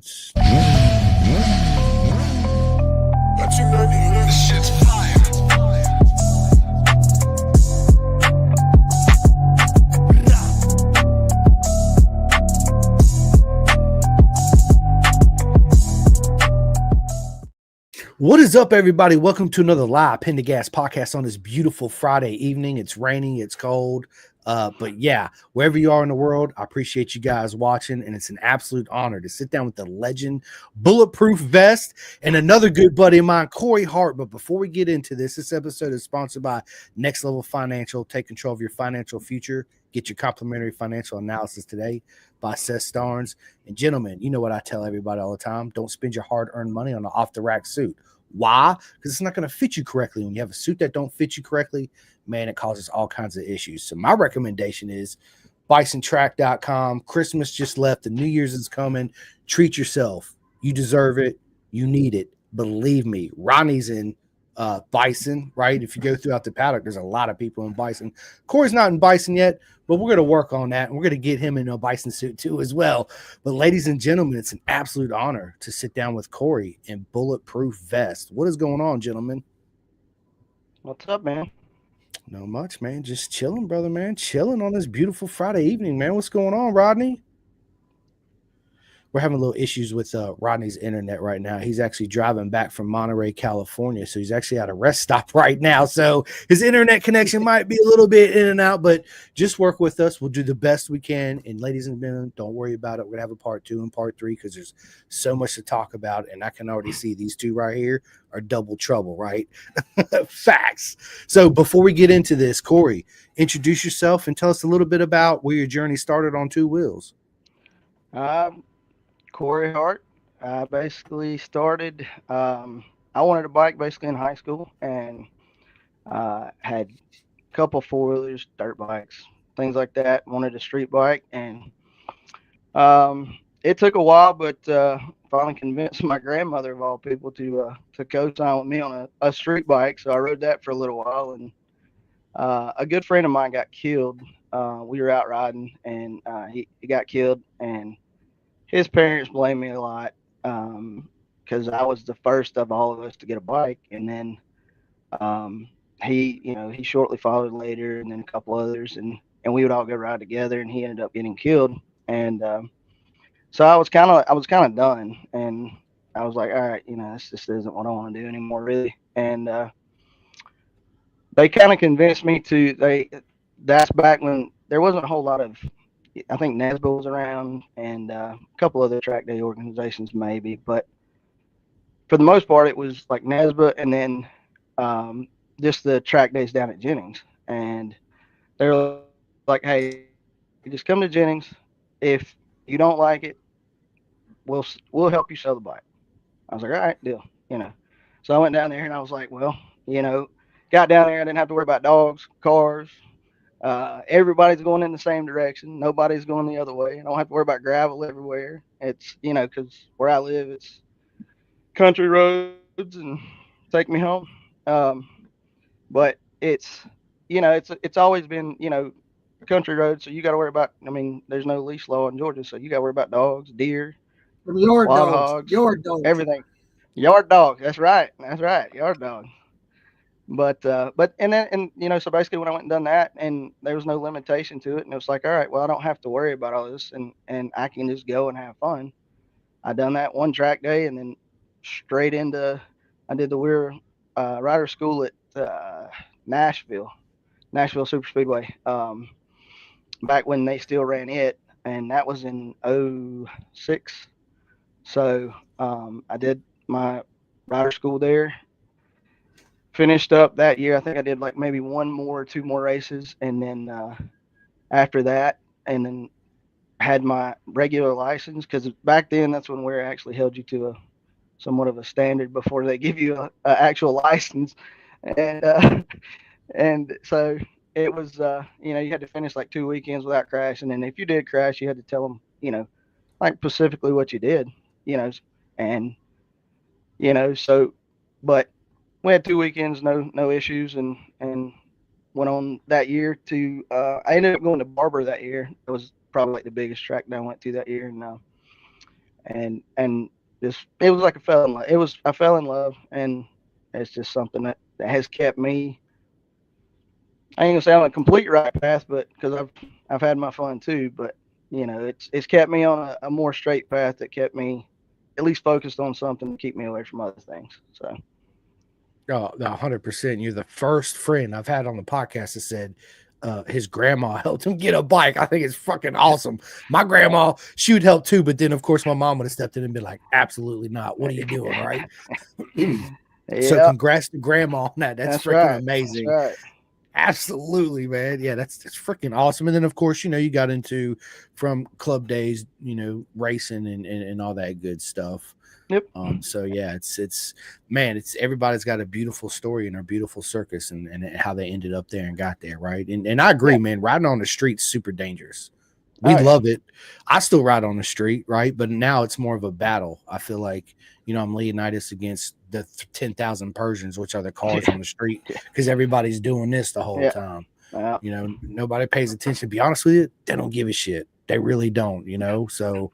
Starns. This shit's fire. What is up, everybody? Welcome to another live Pendergast podcast on this beautiful Friday evening. It's raining, it's cold, but yeah, wherever you are in the world, I appreciate you guys watching, and it's an absolute honor to sit down with the legend, Bulletproof Vest, and another good buddy of mine, Marty Hart. But before we get into this episode is sponsored by Next Level Financial. Take control of your financial future. Get your complimentary financial analysis today by Seth Starnes. And gentlemen, you know what I tell everybody all the time: don't spend your hard-earned money on an off-the-rack suit. Why? Because it's not going to fit you correctly. When you have a suit that don't fit you correctly, man, it causes all kinds of issues. So my recommendation is bisontrack.com. Christmas just left. The New Year's is coming. Treat yourself. You deserve it. You need it. Believe me. Rodney's in Bison, right? If you go throughout the paddock, there's a lot of people in Bison. Corey's not in Bison yet, but we're going to work on that, and we're going to get him in a Bison suit too as well. But ladies and gentlemen, it's an absolute honor to sit down with Corey in Bulletproof Vest. What is going on, gentlemen? What's up, man? Not much, man. Just chilling, brother, man. Chilling on this beautiful Friday evening, man. What's going on, Rodney? We're having a little issues with Rodney's internet right now. He's actually driving back from Monterey, California. So he's actually at a rest stop right now. So his internet connection might be a little bit in and out, but just work with us. We'll do the best we can. And ladies and gentlemen, don't worry about it. We're going to have a part 2 and part 3 because there's so much to talk about. And I can already see these two right here are double trouble, right? Facts. So before we get into this, Corey, introduce yourself and tell us a little bit about where your journey started on two wheels. Corey Hart. I basically started. I wanted a bike basically in high school, and had a couple 4-wheelers, dirt bikes, things like that. Wanted a street bike, and it took a while, but finally convinced my grandmother of all people to co-sign with me on a street bike. So I rode that for a little while, and a good friend of mine got killed. We were out riding, and he got killed, and his parents blame me a lot because I was the first of all of us to get a bike, and then he shortly followed later, and then a couple others, and we would all go ride together, and he ended up getting killed, and so I was kind of done, and I was like, all right, this just isn't what I want to do anymore, really, and they kind of convinced me to. That's back when there wasn't a whole lot of. I think NASBA was around, and a couple other track day organizations maybe, but for the most part, it was like NASBA, and then just the track days down at Jennings. And they're like, "Hey, just come to Jennings. If you don't like it, we'll help you sell the bike." I was like, "All right, deal." So I went down there, and I was like, "Well, got down there. I didn't have to worry about dogs, cars." Everybody's going in the same direction. Nobody's going the other way. I don't have to worry about gravel everywhere. It's, because where I live, it's country roads and take me home. But it's always been, country roads. So you got to worry about, there's no leash law in Georgia. So you got to worry about dogs, deer, Yard wild dogs. hogs, Yard dogs. everything. Yard dogs. That's right. Yard dog. But so basically when I went and done that, and there was no limitation to it, and it was like, all right, well, I don't have to worry about all this, and I can just go and have fun. I done that one track day, and then straight into I did the Weir rider school at Nashville Super Speedway, back when they still ran it, and that was in 06. So I did my rider school there. Finished up that year. I think I did like maybe 2 more races, and then after that, and then had my regular license, because back then that's when we actually held you to a somewhat of a standard before they give you a actual license, and and so it was you had to finish like 2 weekends without crashing, and if you did crash, you had to tell them like specifically what you did, and so, but we had 2 weekends, no issues, and went on that year to I ended up going to Barber that year. It was probably like the biggest track that I went to that year, and just it was like I fell in love. I fell in love, and it's just something that has kept me. I ain't gonna say I'm on a complete right path, but because I've had my fun too. But it's kept me on a more straight path that kept me at least focused on something to keep me away from other things. So. Oh, 100%. You're the first friend I've had on the podcast that said his grandma helped him get a bike. I think it's fucking awesome. My grandma, she would help too, but then of course my mom would have stepped in and been like, absolutely not. What are you doing? Right. So Yeah, congrats to grandma on that. That's that's freaking right. That's amazing. right. Absolutely, man. Yeah, that's freaking awesome. And then of course, you got into from club days, racing and all that good stuff. Yep. So yeah, it's man, it's everybody's got a beautiful story in our beautiful circus and how they ended up there and got there, right? And I agree, Yeah. man, riding on the street's super dangerous. We Oh yeah. love it. I still ride on the street, right? But now it's more of a battle. I feel like, I'm Leonidas against the 10,000 Persians, which are the cars on the street, because everybody's doing this the whole Yeah. time. Yeah. Nobody pays attention. To be honest with you, they don't give a shit. They really don't, So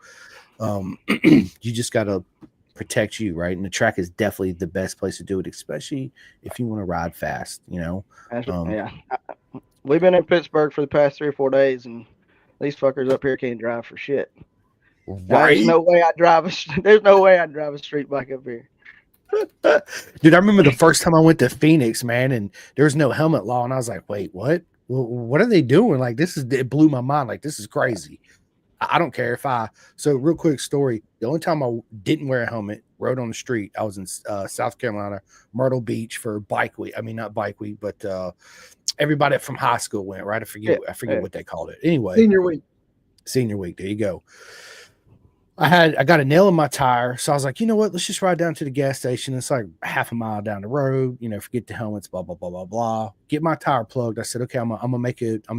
you just got to protect you, right? And the track is definitely the best place to do it, especially if you want to ride fast, Yeah. We've been in Pittsburgh for the past 3 or 4 days, and these fuckers up here can't drive for shit. Now, there's right? no way I drive there's no way I drive a street bike up here. Dude, I remember the first time I went to Phoenix, man, and there was no helmet law, and I was like, wait, what? Well, what are they doing? Like, it blew my mind. Like, this is crazy. I don't care so real quick story. The only time I didn't wear a helmet, rode on the street, I was in South Carolina, Myrtle Beach for bike week. I mean, not bike week, but everybody from high school went, right? I forget what they called it. Anyway, senior week. There you go. I got a nail in my tire. So I was like, you know what? Let's just ride down to the gas station. It's like half a mile down the road, forget the helmets, blah, blah, blah, blah, blah. Get my tire plugged. I said, okay, I'm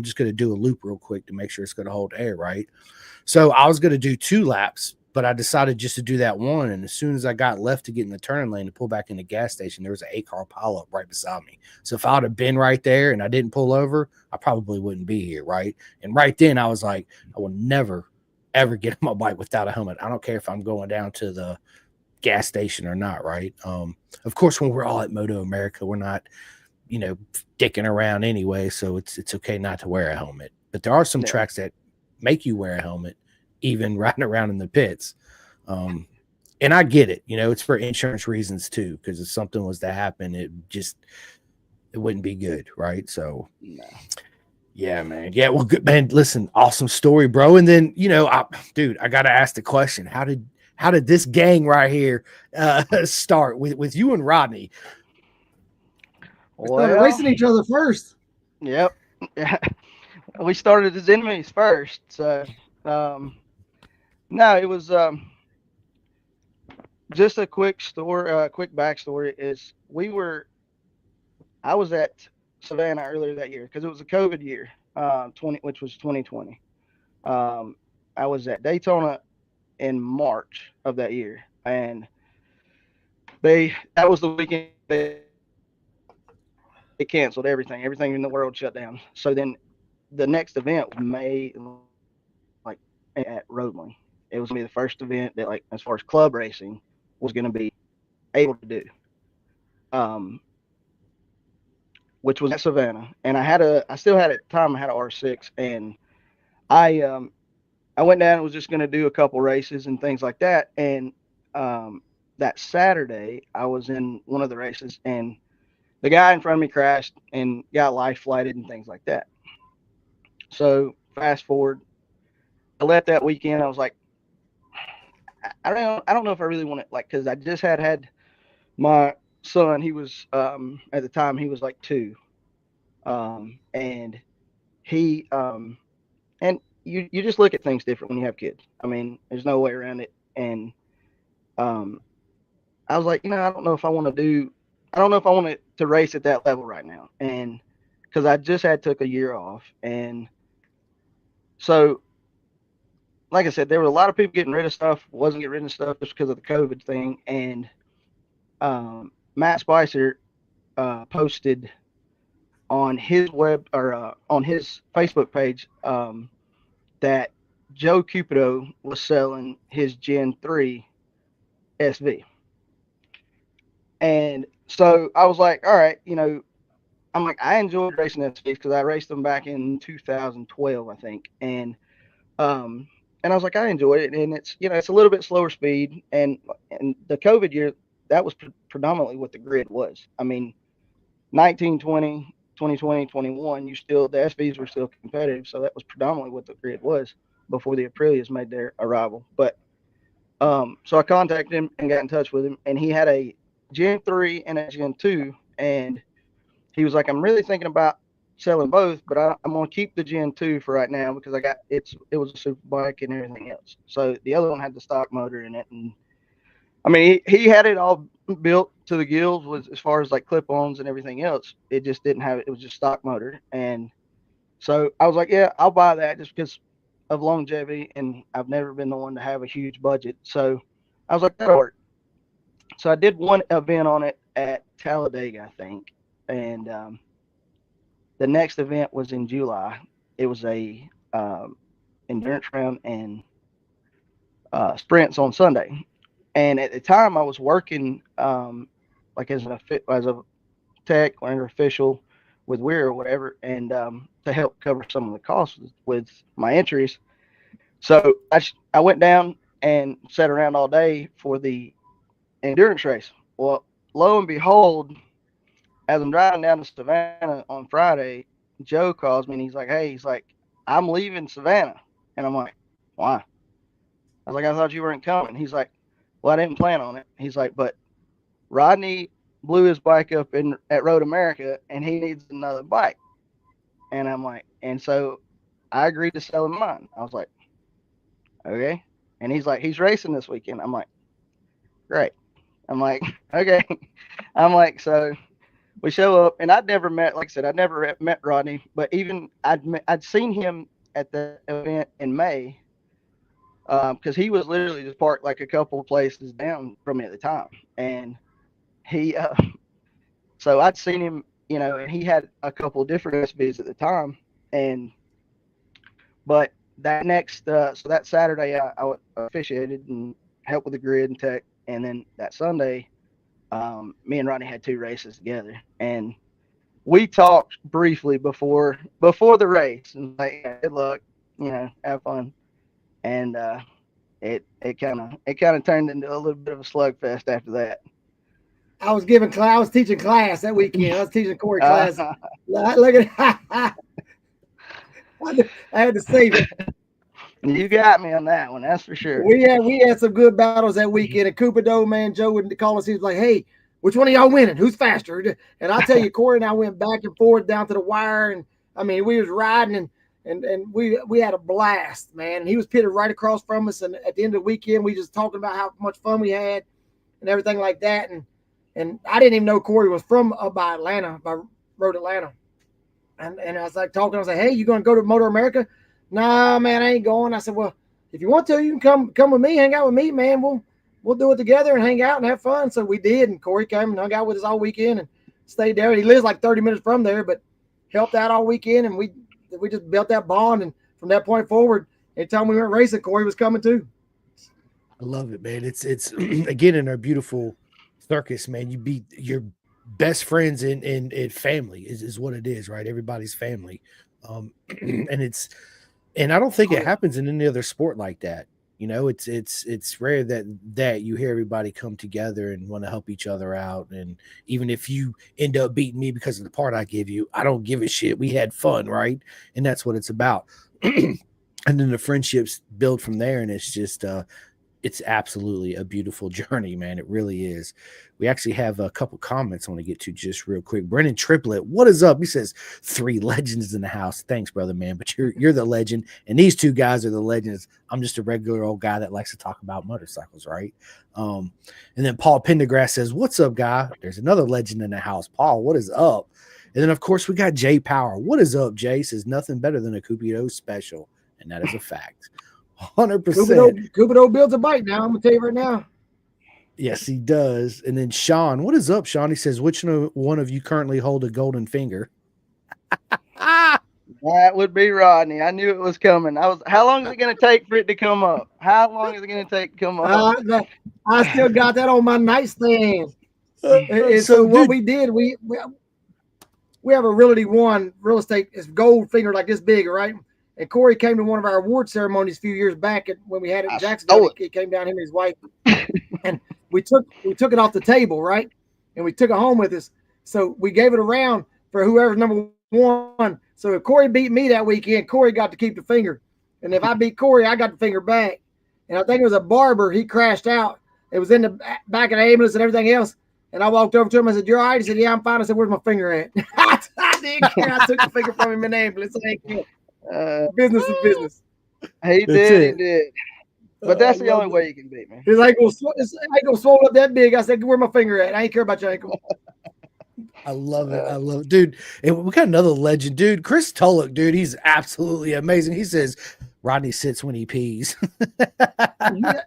just going to do a loop real quick to make sure it's going to hold air, right? So I was going to do 2 laps, but I decided just to do that one. And as soon as I got left to get in the turn lane to pull back in the gas station, there was an 8-car pileup right beside me. So if I would have been right there and I didn't pull over, I probably wouldn't be here, right? And right then I was like, I will never ever get on my bike without a helmet. I don't care if I'm going down to the gas station or not, right? Of course, when we're all at Moto America, we're not, dicking around anyway, so it's okay not to wear a helmet. But there are some tracks that make you wear a helmet, even riding around in the pits. And I get it, it's for insurance reasons too, because if something was to happen, it wouldn't be good, right? So yeah, man. Yeah, well, good, man. Listen, awesome story, bro. And then, I got to ask the question: How did this gang right here start with you and Rodney? We started racing each other first. Yep. We started as enemies first. So, no, it was just a quick story. Quick backstory is I was at Savannah earlier that year because it was a COVID year, which was 2020. I was at Daytona in March of that year, and that was the weekend they canceled everything. Everything in the world shut down. So then the next event was May, like at Rodney. It was gonna be the first event that, like, as far as club racing, was gonna be able to do. Which was at Savannah, and I still had at the time I had an R6, and I went down and was just going to do a couple races and things like that. And that Saturday, I was in one of the races, and the guy in front of me crashed and got life flighted and things like that. So fast forward, I left that weekend. I was like, I don't know if I really want to, like, because I just had my son. He was at the time he was like 2. And he and you just look at things different when you have kids. I mean, there's no way around it. And I was like, I don't know if I want to race at that level right now. And because I just took a year off, and so like I said, there were a lot of people getting rid of stuff, wasn't getting rid of stuff just because of the COVID thing. And Matt Spicer posted on his on his Facebook page that Joe Cupido was selling his Gen 3 SV. And so I was like, all right, I'm like, I enjoyed racing SVs because I raced them back in 2012, I think. And I was like, I enjoyed it. And it's a little bit slower speed. And the COVID year, that was predominantly what the grid was. I mean, 1920, 2020, 21, the SVs were still competitive. So that was predominantly what the grid was before the Aprilias made their arrival. But so I contacted him and got in touch with him, and he had a Gen 3 and a Gen 2. And he was like, I'm really thinking about selling both, but I'm going to keep the Gen 2 for right now because it was a super bike and everything else. So the other one had the stock motor in it. And I mean, he had it all built to the gills as far as like clip-ons and everything else. It just didn't have it. It was just stock motor. And so I was like, yeah, I'll buy that just because of longevity. And I've never been the one to have a huge budget. So I was like, that'll work. So I did one event on it at Talladega, I think. And the next event was in July. It was a endurance round and sprints on Sunday. And at the time, I was working like as a tech or an official with Weir or whatever, and to help cover some of the costs with my entries. So I went down and sat around all day for the endurance race. Well, lo and behold, as I'm driving down to Savannah on Friday, Joe calls me and he's like, I'm leaving Savannah. And I'm like, why? I was like, I thought you weren't coming. He's like, well, I didn't plan on it. He's like, but Rodney blew his bike up at Road America and he needs another bike. And I'm like, and so I agreed to sell him mine. I was like, okay. And he's like, he's racing this weekend. I'm like, great. I'm like, okay. I'm like, so we show up, and I'd never met Rodney, but even I'd seen him at the event in May because he was literally just parked like a couple of places down from me at the time. And he, so I'd seen him, and he had a couple of different SVs at the time. But that so that Saturday I officiated and helped with the grid and tech. And then that Sunday, me and Rodney had 2 races together, and we talked briefly before the race and like, good luck, have fun. And it kind of turned into a little bit of a slugfest after that. I was teaching class that weekend. I was teaching Corey class. Look at I had to save it. You got me on that one, that's for sure. We had some good battles that weekend. At Cupido, man, Joe would call us. He was like, "Hey, which one of y'all winning? Who's faster?" And I tell you, Corey and I went back and forth down to the wire, and I mean, we was riding, and we had a blast, man. And he was pitted right across from us, and at the end of the weekend, we just talking about how much fun we had and everything like that. And I didn't even know Corey was from by Atlanta, by Road Atlanta. And I was like talking. I was like, "Hey, you going to go to Motor America?" "Nah, man, I ain't going." I said, "Well, if you want to, you can come with me, hang out with me, man. We'll do it together and hang out and have fun." So we did, and Corey came and hung out with us all weekend and stayed there. He lives like 30 minutes from there, but helped out all weekend, and we just built that bond. And from that point forward, anytime we went racing, Corey was coming too. I love it, man. It's again in our beautiful circus, man. You beat your best friends in family is what it is, right? Everybody's family, and I don't think it happens in any other sport like that. It's rare that you hear everybody come together and want to help each other out. And even if you end up beating me because of the part I give you, I don't give a shit. We had fun, right? And that's what it's about. And then the friendships build from there, and it's just it's absolutely a beautiful journey, man. It really is. We actually have a couple comments I want to get to just real quick. Brennan Triplett, what is up? He says 3 legends in the house. Thanks, brother, man. But you're the legend, and these 2 guys are the legends. I'm just a regular old guy that likes to talk about motorcycles, right? And then Paul Pendergrass says, "What's up, guy?" There's another legend in the house. Paul, what is up? And then, of course, we got Jay Power. What is up, Jay? Says nothing better than a Cupido special, and that is a fact. 100%. Cupido builds a bike now. I'm gonna tell you right now. Yes, he does. And then Sean, what is up, Sean? He says, which one of you currently hold a golden finger? That would be Rodney. I knew it was coming. How long is it going to take for it to come up? How long is it going to take to come up? I still got that on my nightstand. And So, so what dude, we did, we have a Realty One real estate. It's gold finger like this big, right? And Corey came to one of our award ceremonies a few years back when we had it in Jacksonville. He came down, him and his wife, and we took it off the table, right? And we took it home with us. So we gave it around for whoever's number one. So if Corey beat me that weekend, Corey got to keep the finger. And if I beat Corey, I got the finger back. And I think it was a barber. He crashed out. It was in the back of the ambulance and everything else. And I walked over to him. I said, "You're all right?" He said, "Yeah, I'm fine." I said, "Where's my finger at?" I didn't care. I took the finger from him in the ambulance. Business is business. He did. But that's the only way you can beat me. His ankle swole up that big. I said, "Where my finger at? I ain't care about your ankle." I love it, dude. And we got another legend, dude. Chris Tulloch, dude. He's absolutely amazing. He says Rodney sits when he pees.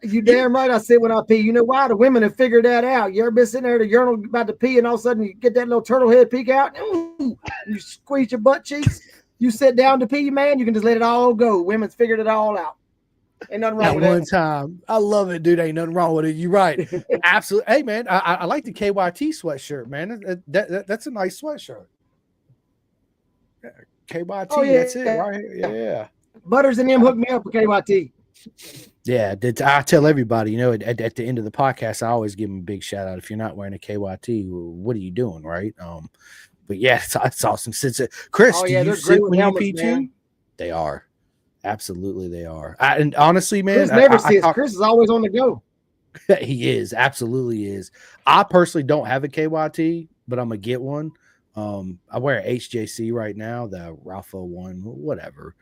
You damn right. I sit when I pee. You know why? The women have figured that out. You ever been sitting there at the urinal about to pee, and all of a sudden you get that little turtle head peek out? Ooh, you squeeze your butt cheeks. You sit down to pee, man. You can just let it all go. Women's figured it all out. Ain't nothing wrong with that. One time. I love it, dude. Ain't nothing wrong with it. You're right. Absolutely. Hey, man, I like the KYT sweatshirt, man. That's a nice sweatshirt. KYT, that's it right here. Yeah. Butters and them hooked me up with KYT. Yeah, I tell everybody, at the end of the podcast, I always give them a big shout out. If you're not wearing a KYT, what are you doing, right? But yeah, it's awesome. Since Chris, do you sit when you pee too? They are. Absolutely, they are. And honestly, man, Chris never sits. Chris is always on the go. He is, absolutely is. I personally don't have a KYT, but I'm gonna get one. I wear a HJC right now, the Ralpha one, whatever.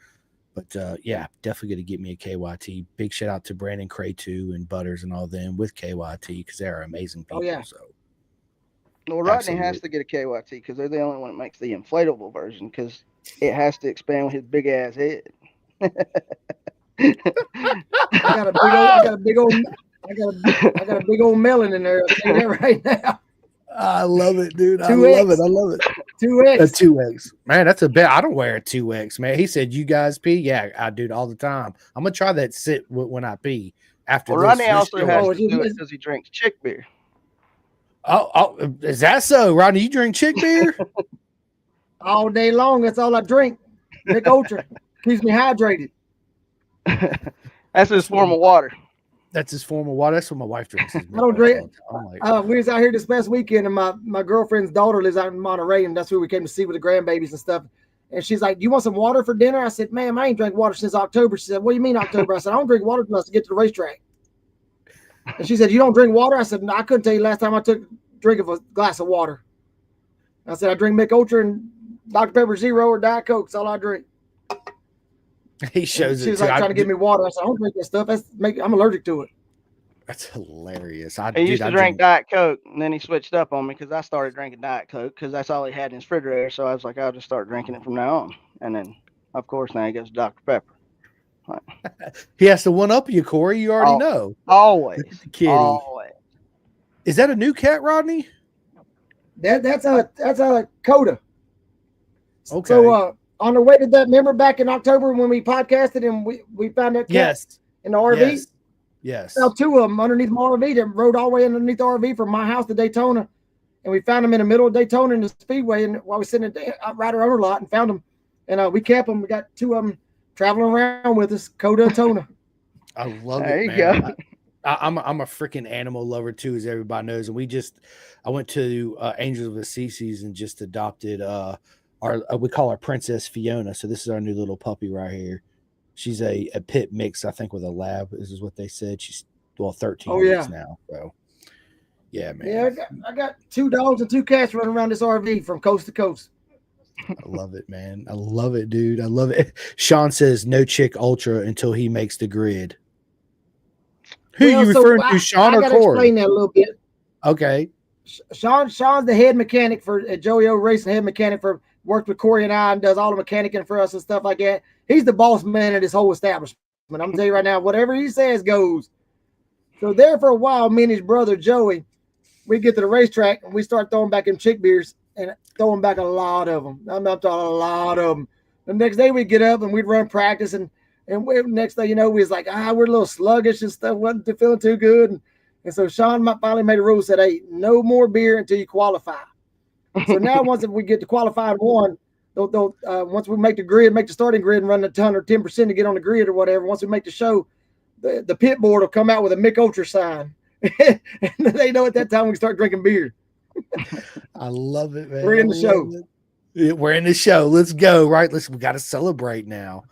But yeah, definitely gonna get me a KYT. Big shout out to Brandon Cray too and Butters and all them with KYT because they're amazing people. Oh yeah. So. Well, Rodney has to get a KYT because they're the only one that makes the inflatable version because it has to expand with his big ass head. I got a big old melon in there. I'll tell you that right now. I love it, dude. 2X. I love it. 2X. A 2X. Man, that's a bet. I don't wear a 2X, man. He said, "You guys pee?" Yeah, I do it all the time. I'm going to try that sit when I pee after this. Rodney also has to do it because he drinks chick beer. Oh, is that so? Rodney, you drink chick beer? All day long. That's all I drink. Mick Ultra. Keeps me hydrated. That's his form of water. That's his form of water. That's what my wife drinks. I don't drink. We was out here this past weekend, and my girlfriend's daughter lives out in Monterey, and that's where we came to see with the grandbabies and stuff. And she's like, "Do you want some water for dinner?" I said, "Ma'am, I ain't drank water since October." She said, "What do you mean October?" I said, "I don't drink water unless I get to the racetrack." And she said, "You don't drink water?" I said, "No, I couldn't tell you last time I took a drink of a glass of water." I said, "I drink Mick Ultra and Dr. Pepper Zero or Diet Coke. That's all I drink." He shows it. She was like trying to give me water. I said, "I don't drink that stuff. I'm allergic to it." That's hilarious. He used to drink Diet Coke, and then he switched up on me because I started drinking Diet Coke because that's all he had in his refrigerator. So I was like, I'll just start drinking it from now on. And then, of course, now he goes to Dr. Pepper. He has to one up you, Corey. You already know. Always. Kitty. Always. Is that a new cat, Rodney? That's a Coda. Okay. So on the way to that, remember back in October when we podcasted and we found that cat in the RV? Yes. Found two of them underneath my RV that rode all the way underneath the RV from my house to Daytona. And we found them in the middle of Daytona in the speedway and while we were sitting at the Rider owner lot and found them. And we kept them. We got two of them traveling around with us, Coda Tona. I love there it, you man. go. I'm a freaking animal lover too, as everybody knows. And I went to Angels of Assisi and just adopted we call her Princess Fiona. So this is our new little puppy right here. She's a pit mix, I think, with a lab. This is what they said. She's 13 weeks now. So yeah, man. Yeah, I got 2 dogs and 2 cats running around this RV from coast to coast. I love it, man. I love it, dude. I love it. Sean says no chick ultra until he makes the grid. Who are you referring to, Sean or Corey? I got to explain that a little bit. Okay. Sean's the head mechanic for Joey O Racing, head mechanic for worked with Corey and I and does all the mechanicing for us and stuff like that. He's the boss man of this whole establishment. I'm going to tell you right now, whatever he says goes. So there for a while, me and his brother Joey, we get to the racetrack and we start throwing back them chick beers and throwing back a lot of them. I'm talking a lot of them. The next day we'd get up and we'd run practice, and next thing you know, we was like, we're a little sluggish and stuff, wasn't feeling too good. And so Sean finally made a rule, said, hey, no more beer until you qualify. So now once we get to qualifying one, once we make the starting grid and run the 110% to get on the grid or whatever, once we make the show, the pit board will come out with a Mick Ultra sign. And they know at that time we can start drinking beer. I love it, man. We're in the show. We're in the show. Let's go, right? We got to celebrate now.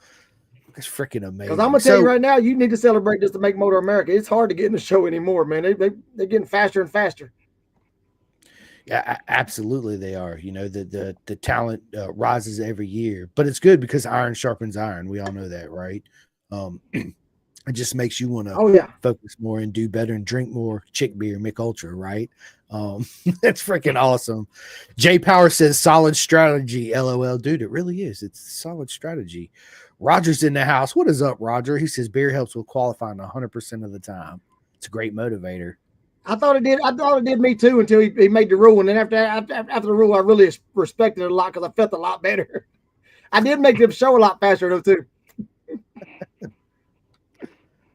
It's freaking amazing. Because I'm going to tell you right now, you need to celebrate just to make Motor America. It's hard to get in the show anymore, man. They're getting faster and faster. Yeah, absolutely they are. You know, the talent rises every year, but it's good because iron sharpens iron. We all know that, right? It just makes you want to focus more and do better and drink more chick beer, Mick Ultra, right? That's freaking awesome. Jay Power says solid strategy. LOL, dude, it really is. It's solid strategy. Roger's in the house. What is up, Roger? He says beer helps with qualifying 100% of the time. It's a great motivator. I thought it did me too until he made the rule, and then after the rule, I really respected it a lot because I felt a lot better. I did make them show a lot faster though too.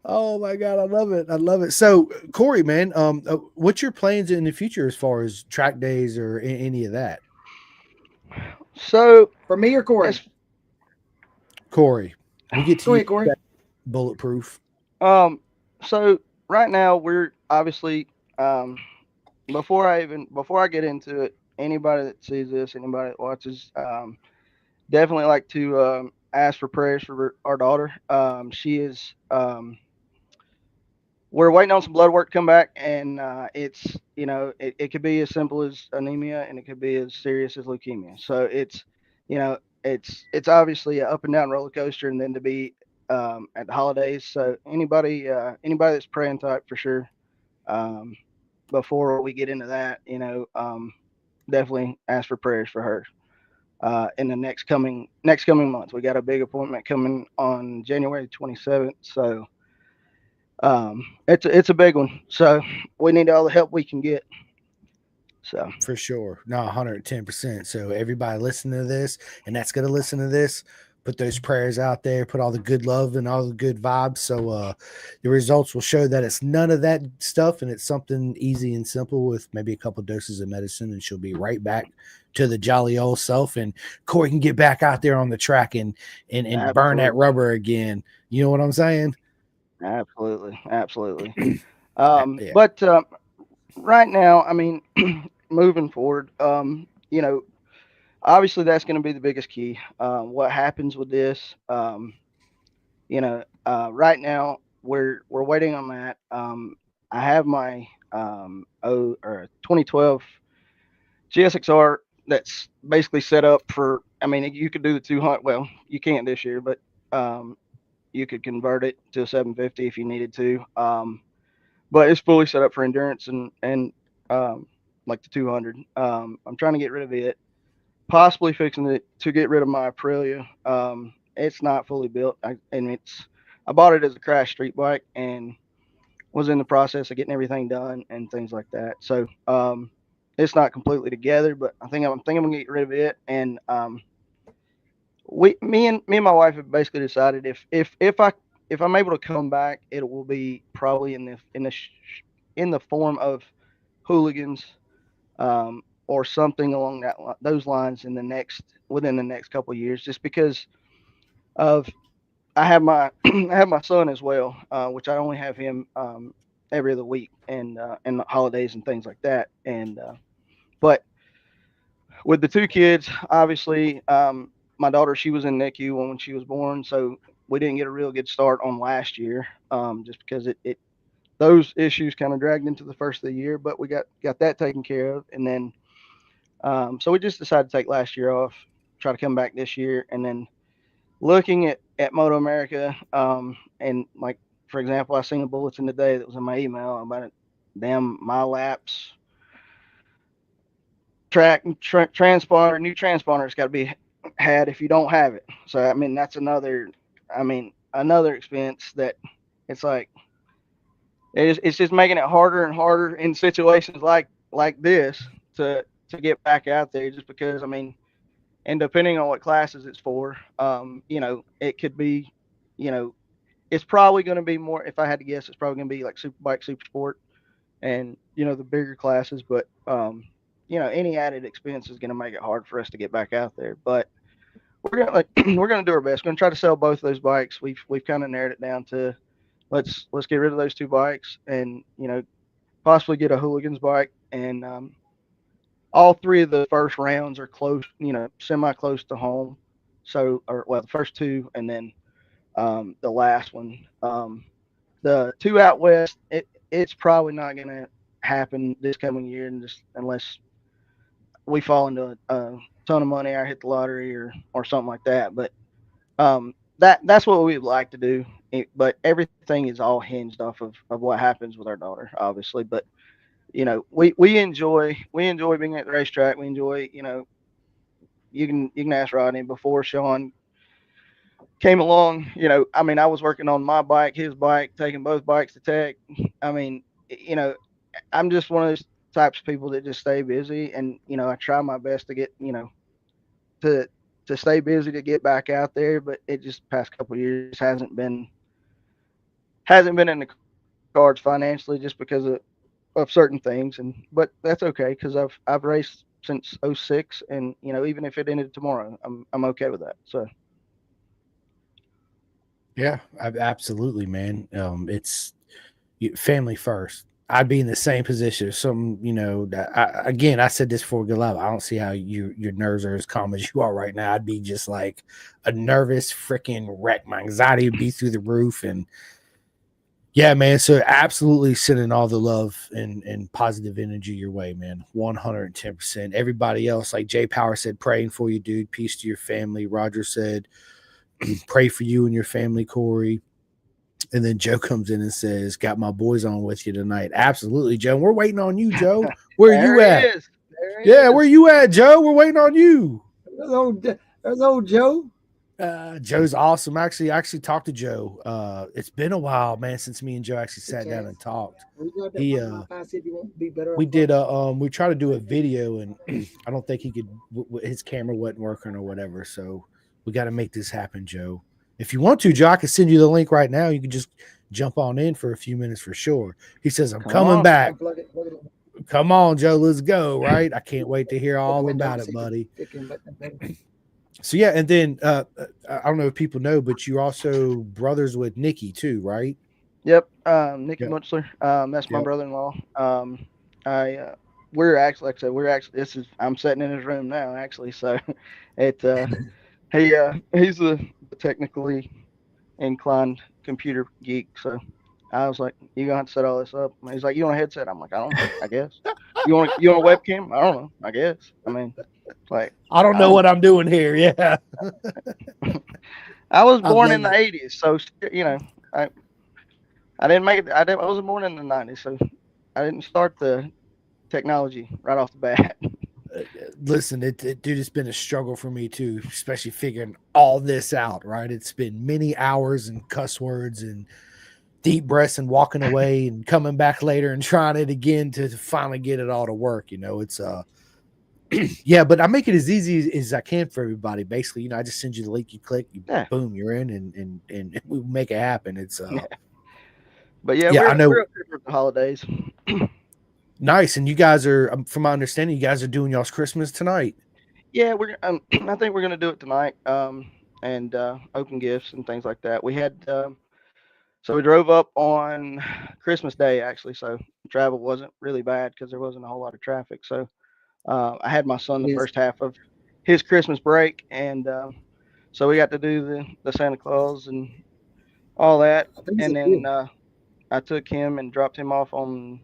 Oh my God, I love it. I love it. So Corey, man, what's your plans in the future as far as track days or any of that? So for me or Corey? Corey, we get to go ahead, Corey. Bulletproof. So right now we're obviously before I get into it, anybody that sees this, anybody that watches, definitely like to ask for prayers for our daughter. She is we're waiting on some blood work to come back, and it's, you know, it could be as simple as anemia, and it could be as serious as leukemia. So it's, you know, it's obviously an up and down roller coaster, and then to be at the holidays. So anybody that's praying type for sure. Before we get into that, you know, definitely ask for prayers for her in the next coming months. We got a big appointment coming on January 27th. So it's a big one. So we need all the help we can get. So for sure. No, 110%. So everybody listening to this, and that's going to listen to this, put those prayers out there, put all the good love and all the good vibes. So the results will show that it's none of that stuff, and it's something easy and simple with maybe a couple doses of medicine, and she'll be right back to the jolly old self. And Corey can get back out there on the track and burn that rubber again. You know what I'm saying? Absolutely. But right now, I mean, moving forward, you know, obviously that's going to be the biggest key. What happens with this, you know, right now we're waiting on that. I have my 2012 GSXR that's basically set up for, I mean, you could do the 200. Well, you can't this year, but you could convert it to a 750 if you needed to. But it's fully set up for endurance and like the 200. I'm trying to get rid of it. Possibly fixing it to get rid of my Aprilia. It's not fully built. I bought it as a crash street bike and was in the process of getting everything done and things like that. So it's not completely together, but I'm thinking I'm gonna get rid of it. And me and my wife have basically decided if I'm able to come back, it will be probably in the form of hooligans. Or something along those lines within the next couple of years, just because of I have my son as well, which I only have him every other week and the holidays and things like that. And but with the two kids, obviously, my daughter, she was in NICU when she was born, so we didn't get a real good start on last year, just because it those issues kind of dragged into the first of the year, but we got that taken care of, and then. So we just decided to take last year off, try to come back this year, and then looking at Moto America, and like, for example, I seen a bulletin today that was in my email about it. Damn, my laps transponder, new transponder got to be had if you don't have it. So I mean, that's another expense that it's like it's just making it harder and harder in situations like this to get back out there, just because, I mean, and depending on what classes it's for, it could be, it's probably going to be more. If I had to guess, it's probably going to be like Superbike, Super Sport, and the bigger classes. But any added expense is going to make it hard for us to get back out there. But we're gonna we're gonna do our best. We're gonna try to sell both of those bikes. We've kind of narrowed it down to let's get rid of those 2 bikes and possibly get a Hooligans bike. And all 3 of the first rounds are close, semi close to home. So, the first 2, and then the last one, the 2 out west. It's probably not gonna happen this coming year, and just unless we fall into a ton of money or hit the lottery or something like that. But that's what we would like to do. But everything is all hinged off of what happens with our daughter, obviously. But we enjoy being at the racetrack. We enjoy, you can ask Rodney before Sean came along. I was working on my bike, his bike, taking both bikes to tech. I mean, I'm just one of those types of people that just stay busy, and I try my best to get to stay busy to get back out there. But it just past couple of years hasn't been in the cards financially, just because of certain things. But that's okay, because I've raced since '06, and even if it ended tomorrow, I'm okay with that. So Yeah, absolutely, man. It's family first. I'd be in the same position. Some, again, I said this before we go live. I don't see how your nerves are as calm as you are right now. I'd be just like a nervous freaking wreck. My anxiety would be through the roof. And yeah, man. So absolutely sending all the love and positive energy your way, man. 110%. Everybody else, like Jay Power said, praying for you, dude. Peace to your family. Roger said, pray for you and your family, Corey. And then Joe comes in and says, got my boys on with you tonight. Absolutely, Joe. We're waiting on you, Joe. Where are you at? Yeah, where you at, Joe? We're waiting on you. There's old Joe. Joe's awesome. I actually talked to Joe. It's been a while, man, since me and Joe actually sat down and talked. We did we tried to do a video, and I don't think he could. His camera wasn't working or whatever. So we got to make this happen, Joe. If you want to, Joe, I can send you the link right now. You can just jump on in for a few minutes for sure. He says, I'm coming back. Come on, Joe, let's go, right? I can't wait to hear all about it, buddy. So, yeah, and then I don't know if people know, but you're also brothers with Nikki too, right? Yep, Nikki Munchler. That's my brother-in-law. We're actually, like I said, I'm sitting in his room now, actually. So he's a technically inclined computer geek. So I was like, "You gonna have to set all this up?" He's like, "You want a headset?" I'm like, "I don't know. I guess." You want a webcam? I don't know. I guess. I mean, like, I don't know what I'm doing here. Yeah. I was born in the '80s, so I didn't make it. I wasn't born in the '90s, so I didn't start the technology right off the bat. Listen, dude, it's been a struggle for me too, especially figuring all this out, right? It's been many hours and cuss words and deep breaths and walking away and coming back later and trying it again to finally get it all to work. It's yeah, but I make it as easy as I can for everybody. Basically, I just send you the link, you click, boom, you're in, and we make it happen. It's but yeah, I know we're for the holidays. Nice. And you guys are, from my understanding, you guys are doing y'all's Christmas tonight. Yeah, we're. I think we're gonna do it tonight. And open gifts and things like that. We had. So we drove up on Christmas Day, actually. So travel wasn't really bad because there wasn't a whole lot of traffic. So I had my son the first half of his Christmas break, and so we got to do the Santa Claus and all that. And then I took him and dropped him off on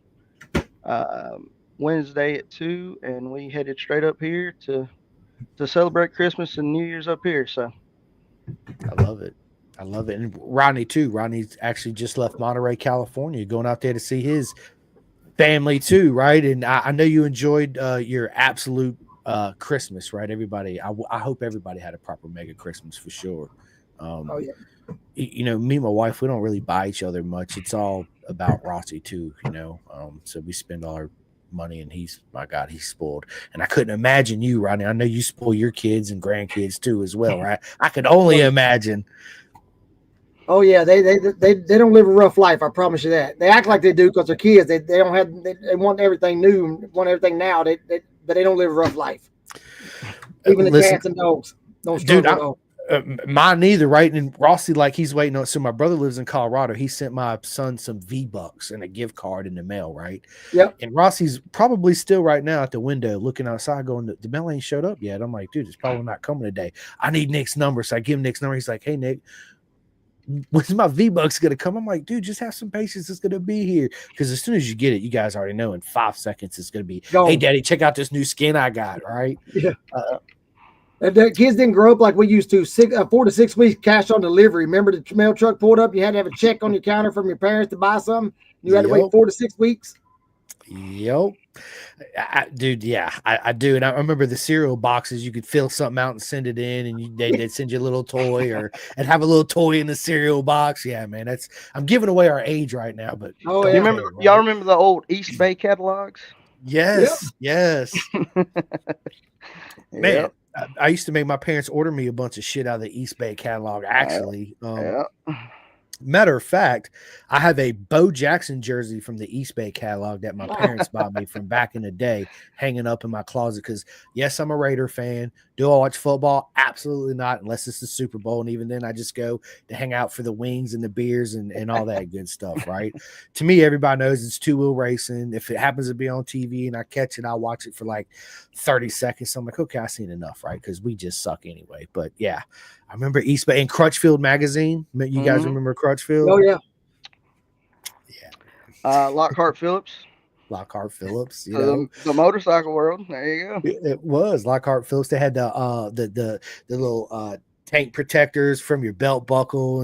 Wednesday at 2, and we headed straight up here to celebrate Christmas and New Year's up here. So I love it. And Rodney too. Rodney's actually just left Monterey, California, going out there to see his family too, right? And I know you enjoyed your absolute Christmas, right? Everybody, I hope everybody had a proper mega Christmas for sure. Oh yeah. Me and my wife, we don't really buy each other much. It's all about Rossi too, so we spend our money, and my God, he's spoiled. And I couldn't imagine you, Rodney. I know you spoil your kids and grandkids too as well, right? I could only imagine. Oh yeah, they don't live a rough life. I promise you that. They act like they do because they're kids. They don't have they want everything new, want everything now. But they don't live a rough life. Even the cats and dogs don't struggle at all. Mine neither, right? And Rossi, like, he's waiting on. So my brother lives in Colorado. He sent my son some V-Bucks and a gift card in the mail, right? Yep. And Rossi's probably still right now at the window looking outside, going, "The mail ain't showed up yet." I'm like, "Dude, it's probably not coming today. I need Nick's number." So I give him Nick's number. He's like, "Hey, Nick, when's my V-Bucks gonna come?" I'm like, "Dude, just have some patience. It's gonna be here." Because as soon as you get it, you guys already know in 5 seconds it's gonna be, "Hey, Daddy, check out this new skin I got." Right? Yeah. The kids didn't grow up like we used to. 4 to 6 weeks cash on delivery. Remember the mail truck pulled up? You had to have a check on your counter from your parents to buy something. You had to wait 4 to 6 weeks. Yep. Dude, yeah, I do. And I remember the cereal boxes, you could fill something out and send it in, and they'd send you a little toy and have a little toy in the cereal box. Yeah, man, I'm giving away our age right now, but y'all remember the old East Bay catalogs? Yes, yes. Man, yep. I used to make my parents order me a bunch of shit out of the East Bay catalog, actually. Matter of fact, I have a Bo Jackson jersey from the East Bay catalog that my parents bought me from back in the day, hanging up in my closet. Because, yes, I'm a Raider fan. Do I watch football? Absolutely not, unless it's the Super Bowl. And even then, I just go to hang out for the wings and the beers and all that good stuff, right? To me, everybody knows it's two-wheel racing. If it happens to be on TV and I catch it, I'll watch it for like 30 seconds. So I'm like, okay, I've seen enough, right? Because we just suck anyway. But, yeah. I remember East Bay and Crutchfield magazine. You guys remember Crutchfield? Oh, yeah. Yeah. Lockhart Phillips. Lockhart Phillips, you know. The motorcycle world. There you go. It was Lockhart Phillips. They had the little tank protectors from your belt buckle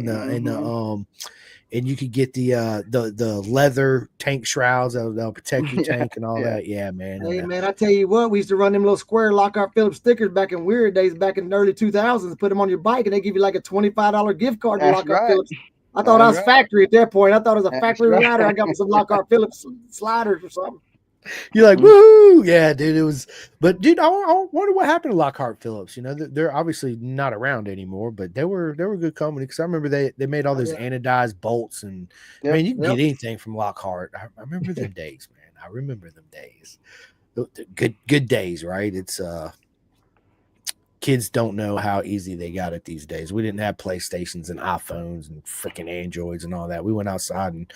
and you could get the leather tank shrouds that'll protect your tank and all that. Yeah, man. Hey, man, I tell you what, we used to run them little square Lockhart Phillips stickers back in weird days, back in the early 2000s. Put them on your bike, and they give you like a $25 gift card to Lockhart Phillips. I thought I was factory at that point. I thought it was a factory rider. I got me some Lockhart Phillips sliders or something. You're like, woo, yeah, dude. It was, but dude, I wonder what happened to Lockhart Phillips. You know, they're obviously not around anymore, but they were good company because I remember they made all those anodized bolts and I mean, you can get anything from Lockhart. I remember them days, man. I remember them days. Good days, right? It's kids don't know how easy they got it these days. We didn't have PlayStations and iPhones and freaking Androids and all that. We went outside and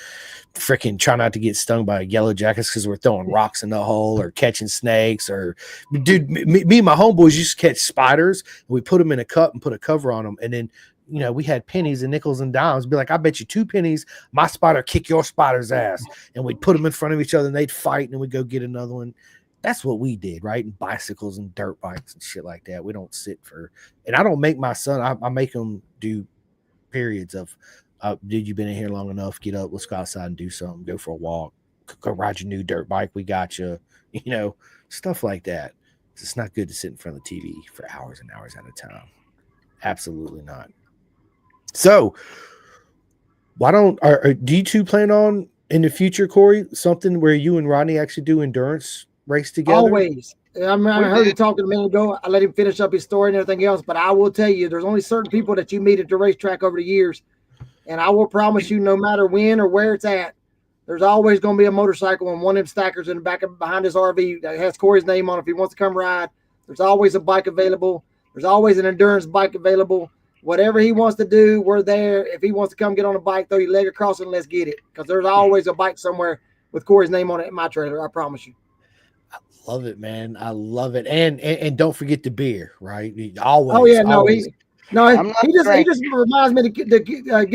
freaking try not to get stung by yellow jackets because we're throwing rocks in the hole or catching snakes or dude, me and my homeboys used to catch spiders. And we put them in a cup and put a cover on them. And then, you know, we had pennies and nickels and dimes. Be like, I bet you 2 pennies, my spider kick your spider's ass. And we'd put them in front of each other and they'd fight and then we'd go get another one. That's what we did, right? And bicycles and dirt bikes and shit like that. We don't sit for, and I don't make my son, I make him do periods of, dude, you've been in here long enough. Get up, let's go outside and do something. Go for a walk. Go ride your new dirt bike. We got you. You know, stuff like that. It's not good to sit in front of the TV for hours and hours at a time. Absolutely not. So, why don't, do you two plan on in the future, Corey, something where you and Rodney actually do endurance race together? Always. I heard you talking a minute ago. I let him finish up his story and everything else, but I will tell you, there's only certain people that you meet at the racetrack over the years, and I will promise you, no matter when or where it's at, there's always going to be a motorcycle and one of them stackers in the back of behind his RV that has Corey's name on it if he wants to come ride. There's always a bike available. There's always an endurance bike available. Whatever he wants to do, we're there. If he wants to come get on a bike, throw your leg across and let's get it, because there's always a bike somewhere with Corey's name on it in my trailer. I promise you. Love it, man. I love it. And don't forget the beer, right? Always. Oh yeah, no, always. He just reminds me to get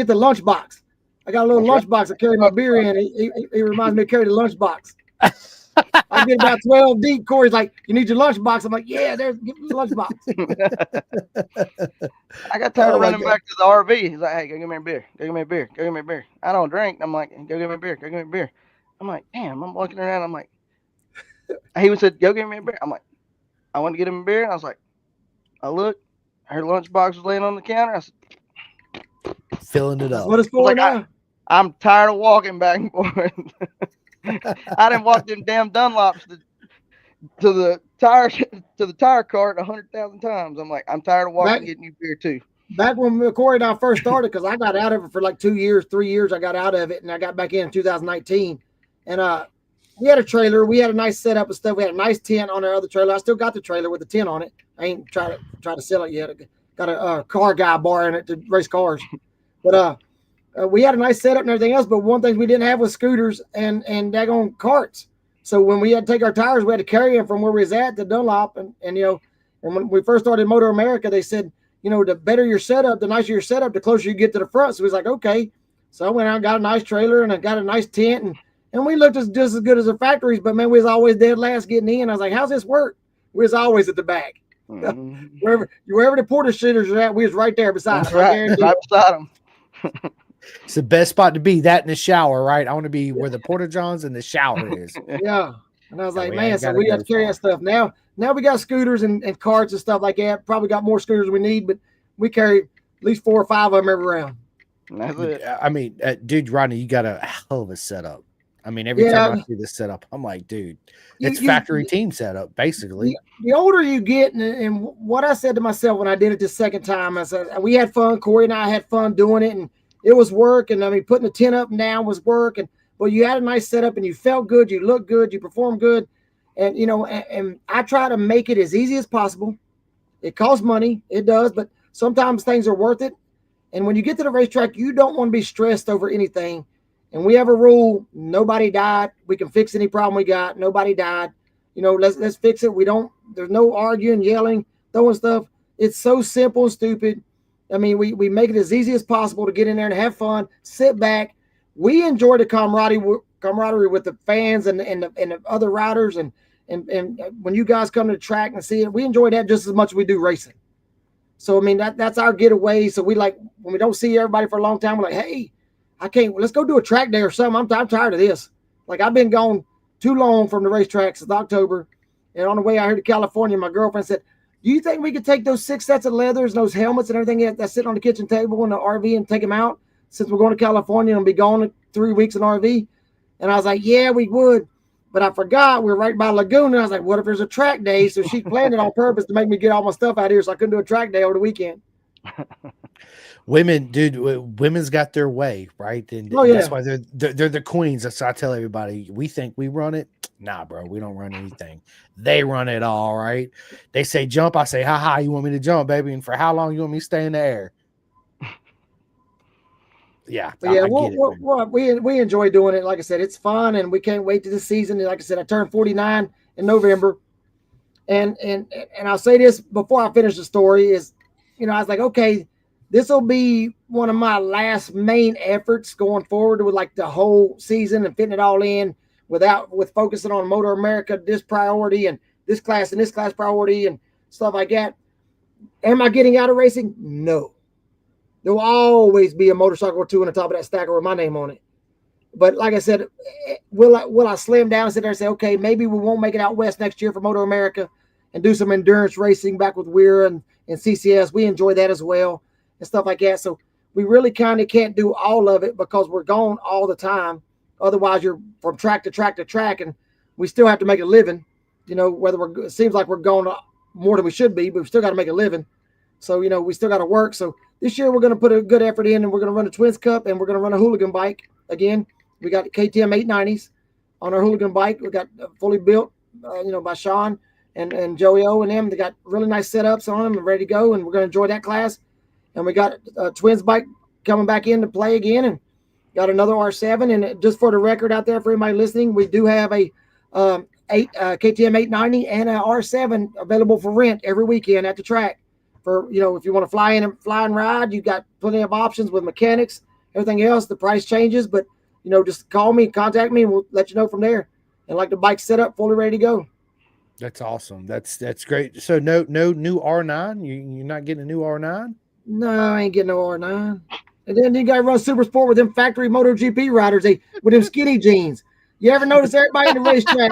the lunch box. I got a little lunch box I carry my beer in. He reminds me to carry the lunch box. I get about 12 deep. Corey's like, "You need your lunch box." I'm like, "Yeah, give me the lunch box." I got tired of running back to the RV. He's like, "Hey, go give me a beer. Go give me a beer. Go give me a beer." I don't drink. I'm like, "Go give me a beer. Go give me a beer." I'm like, "Damn!" I'm walking around. I'm like, he said, "Go give me a beer." I'm like, I went to get him a beer. And I was like, I looked. Her lunchbox was laying on the counter. I said, filling it up. What is for now? I'm tired of walking back and forth. I didn't walk them damn Dunlops to the tire cart 100,000 times. I'm like, I'm tired of walking, getting you beer too. Back when Corey and I first started, because I got out of it for like 2 years, 3 years, I got out of it, and I got back in 2019. And we had a trailer. We had a nice setup and stuff. We had a nice tent on our other trailer. I still got the trailer with the tent on it. I ain't try to sell it yet. I got a car guy borrowing it to race cars. But we had a nice setup and everything else. But one thing we didn't have was scooters and daggone carts. So when we had to take our tires, we had to carry them from where we was at to Dunlop. And and when we first started Motor America, they said, the better your setup, the nicer your setup, the closer you get to the front. So we was like, okay. So I went out and got a nice trailer and I got a nice tent and we looked just as good as the factories, but man, we was always dead last getting in. I was like, how's this work? We was always at the back. Mm-hmm. wherever the porter shitters are at, we was right there beside them. Right beside them. It's the best spot to be, that in the shower, right? I want to be where the porta johns and the shower is. Yeah. And I was like, man, so we got to carry that stuff. Now we got scooters and carts and stuff like that. Probably got more scooters than we need, but we carry at least 4 or 5 of them every round. That's it. I mean, dude, Rodney, you got a hell of a setup. I mean, every time I see this setup, I'm like, dude, it's factory team setup, basically. The older you get, and what I said to myself when I did it the second time, I said, we had fun. Corey and I had fun doing it, and it was work. And I mean, putting the tent up and down was work. And well, you had a nice setup, and you felt good, you looked good, you performed good. And, and I try to make it as easy as possible. It costs money. It does. But sometimes things are worth it. And when you get to the racetrack, you don't want to be stressed over anything. And we have a rule: nobody died. We can fix any problem we got. Nobody died. Let's fix it. There's no arguing, yelling, throwing stuff. It's so simple and stupid. I mean, we make it as easy as possible to get in there and have fun, sit back. We enjoy the camaraderie with the fans and the other riders. And when you guys come to the track and see it, we enjoy that just as much as we do racing. So, I mean, that's our getaway. So we like, when we don't see everybody for a long time, we're like, hey, let's go do a track day or something. I'm tired of this. Like, I've been gone too long from the racetrack since October. And on the way out here to California, my girlfriend said, do you think we could take those 6 sets of leathers and those helmets and everything that's sitting on the kitchen table in the RV and take them out, since we're going to California and be gone 3 weeks in RV? And I was like, yeah, we would. But I forgot we were right by Laguna. I was like, what if there's a track day? So she planned it on purpose to make me get all my stuff out here so I couldn't do a track day over the weekend. Women's got their way, right? And that's why they're the queens. That's why I tell everybody, we think we run it. Nah, bro, we don't run anything. They run it all, right? They say jump, I say, ha, you want me to jump, baby? And for how long you want me to stay in the air? Yeah, we enjoy doing it. Like I said, it's fun, and we can't wait to the season. And like I said, I turned 49 in November, and I'll say this before I finish the story is, I was like, okay, this will be one of my last main efforts going forward with like the whole season and fitting it all in with focusing on Motor America, this priority and this class priority and stuff like that. Am I getting out of racing? No. There will always be a motorcycle or two on the top of that stacker with my name on it. But like I said, will I slim down and sit there and say, okay, maybe we won't make it out west next year for Motor America and do some endurance racing back with Weir and CCS. We enjoy that as well and stuff like that. So we really kind of can't do all of it because we're gone all the time. Otherwise, you're from track to track to track, and we still have to make a living. It seems like we're going more than we should be, but we still got to make a living. So, we still got to work. So this year we're going to put a good effort in, and we're going to run a Twins Cup, and we're going to run a hooligan bike. Again, we got KTM 890s on our hooligan bike. We got fully built, by Sean and Joey O and them. They got really nice setups on them and ready to go, and we're going to enjoy that class. And we got a Twins bike coming back in to play again, and got another R7. And just for the record out there for anybody listening, we do have a KTM 890 and a R7 available for rent every weekend at the track. For, if you want to fly and ride, you've got plenty of options with mechanics, everything else. The price changes, but, just call me, contact me, and we'll let you know from there. And like the bike set up, fully ready to go. That's awesome. That's great. So no new R9? You're not getting a new R9? No, I ain't getting no R9. And then you got to run super sport with them factory MotoGP riders with them skinny jeans. You ever notice everybody in the racetrack,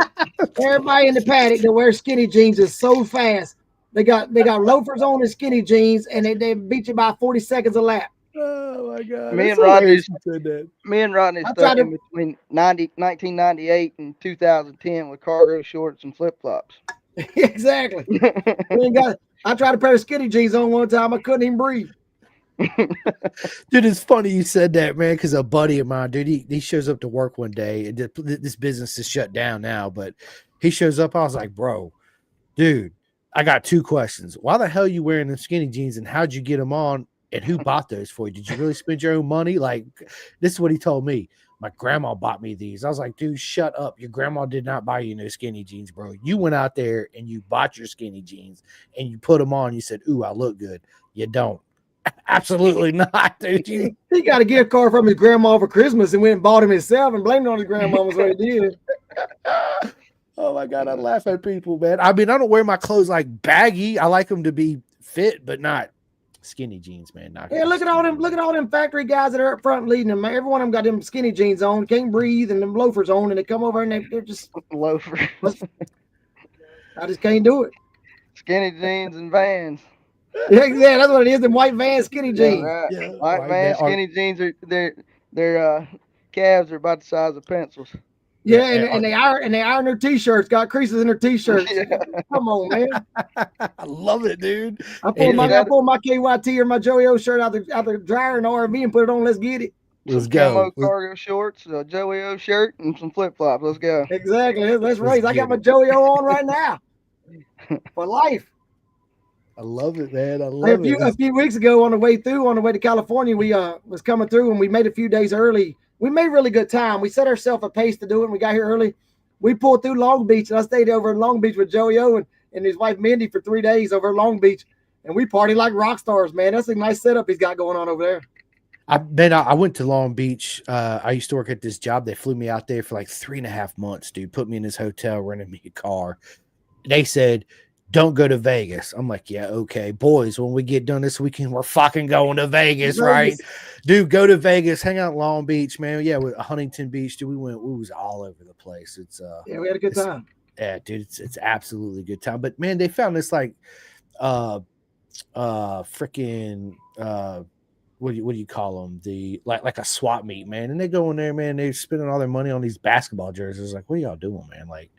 everybody in the paddock that wears skinny jeans is so fast. They got loafers on and skinny jeans, and they beat you by 40 seconds a lap. Oh my god! Me That's and Rodney, hilarious you said that. me and Rodney I stuck tried to. in between 1998 and 2010 with cargo shorts and flip flops. Exactly. We ain't got. I tried a pair of skinny jeans on one time. I couldn't even breathe. Dude, it's funny you said that, man, because a buddy of mine, dude, he shows up to work one day, and this business is shut down now, but he shows up. I was like, bro, dude, I got two questions. Why the hell are you wearing them skinny jeans, and how'd you get them on, and who bought those for you? Did you really spend your own money? Like, this is what he told me. My grandma bought me these. I was like, dude, shut up. Your grandma did not buy you no skinny jeans, bro. You went out there and you bought your skinny jeans and you put them on. You said, ooh, I look good. You don't. Absolutely not, dude. He got a gift card from his grandma for Christmas and went and bought him himself and blamed it on his grandma. Was what he did. Oh my god, I laugh at people, man. I mean, I don't wear my clothes like baggy. I like them to be fit, but not skinny jeans, man. Not Yeah, look at all them. Look at all them factory guys that are up front leading them. Every one of them got them skinny jeans on, can't breathe, and them loafers on, and they come over and they're just Loafers. I just can't do it. Skinny jeans and Vans. Yeah, that's what it is. Them white Vans skinny Yeah, jeans. right. Yeah, White Vans skinny jeans are their calves are about the size of pencils. Yeah, and they iron their t-shirts. Got creases in their t-shirts. Yeah. Come on, man. I love it, dude. I pulled my KYT or my Joey O shirt out the dryer in the RV and put it on. Let's get it. Let's Camo go. cargo shorts, a Joey O shirt, and some flip flops. Let's go. Exactly. Let's race. I got my Joey O on right now for life. I love it, man. I love it. A few weeks ago, on the way to California, we was coming through and we made a few days early. We made really good time. We set ourselves a pace to do it. And we got here early. We pulled through Long Beach, and I stayed over in Long Beach with Joey O and his wife Mindy for 3 days over in Long Beach, and we partied like rock stars, man. That's a nice setup he's got going on over there. I went to Long Beach. I used to work at this job. They flew me out there for like 3.5 months, dude. Put me in this hotel, rented me a car. They said, don't go to Vegas. I'm like, yeah, okay. Boys, when we get done this weekend, we're fucking going to Vegas, right? Dude, go to Vegas, hang out in Long Beach, man. Yeah, with Huntington Beach, dude. We was all over the place. It's yeah, we had a good time. Yeah, dude, it's absolutely a good time. But man, they found this like freaking what do you call them? The like a swap meet, man. And they go in there, man, they're spending all their money on these basketball jerseys. Like, what are y'all doing, man? Like,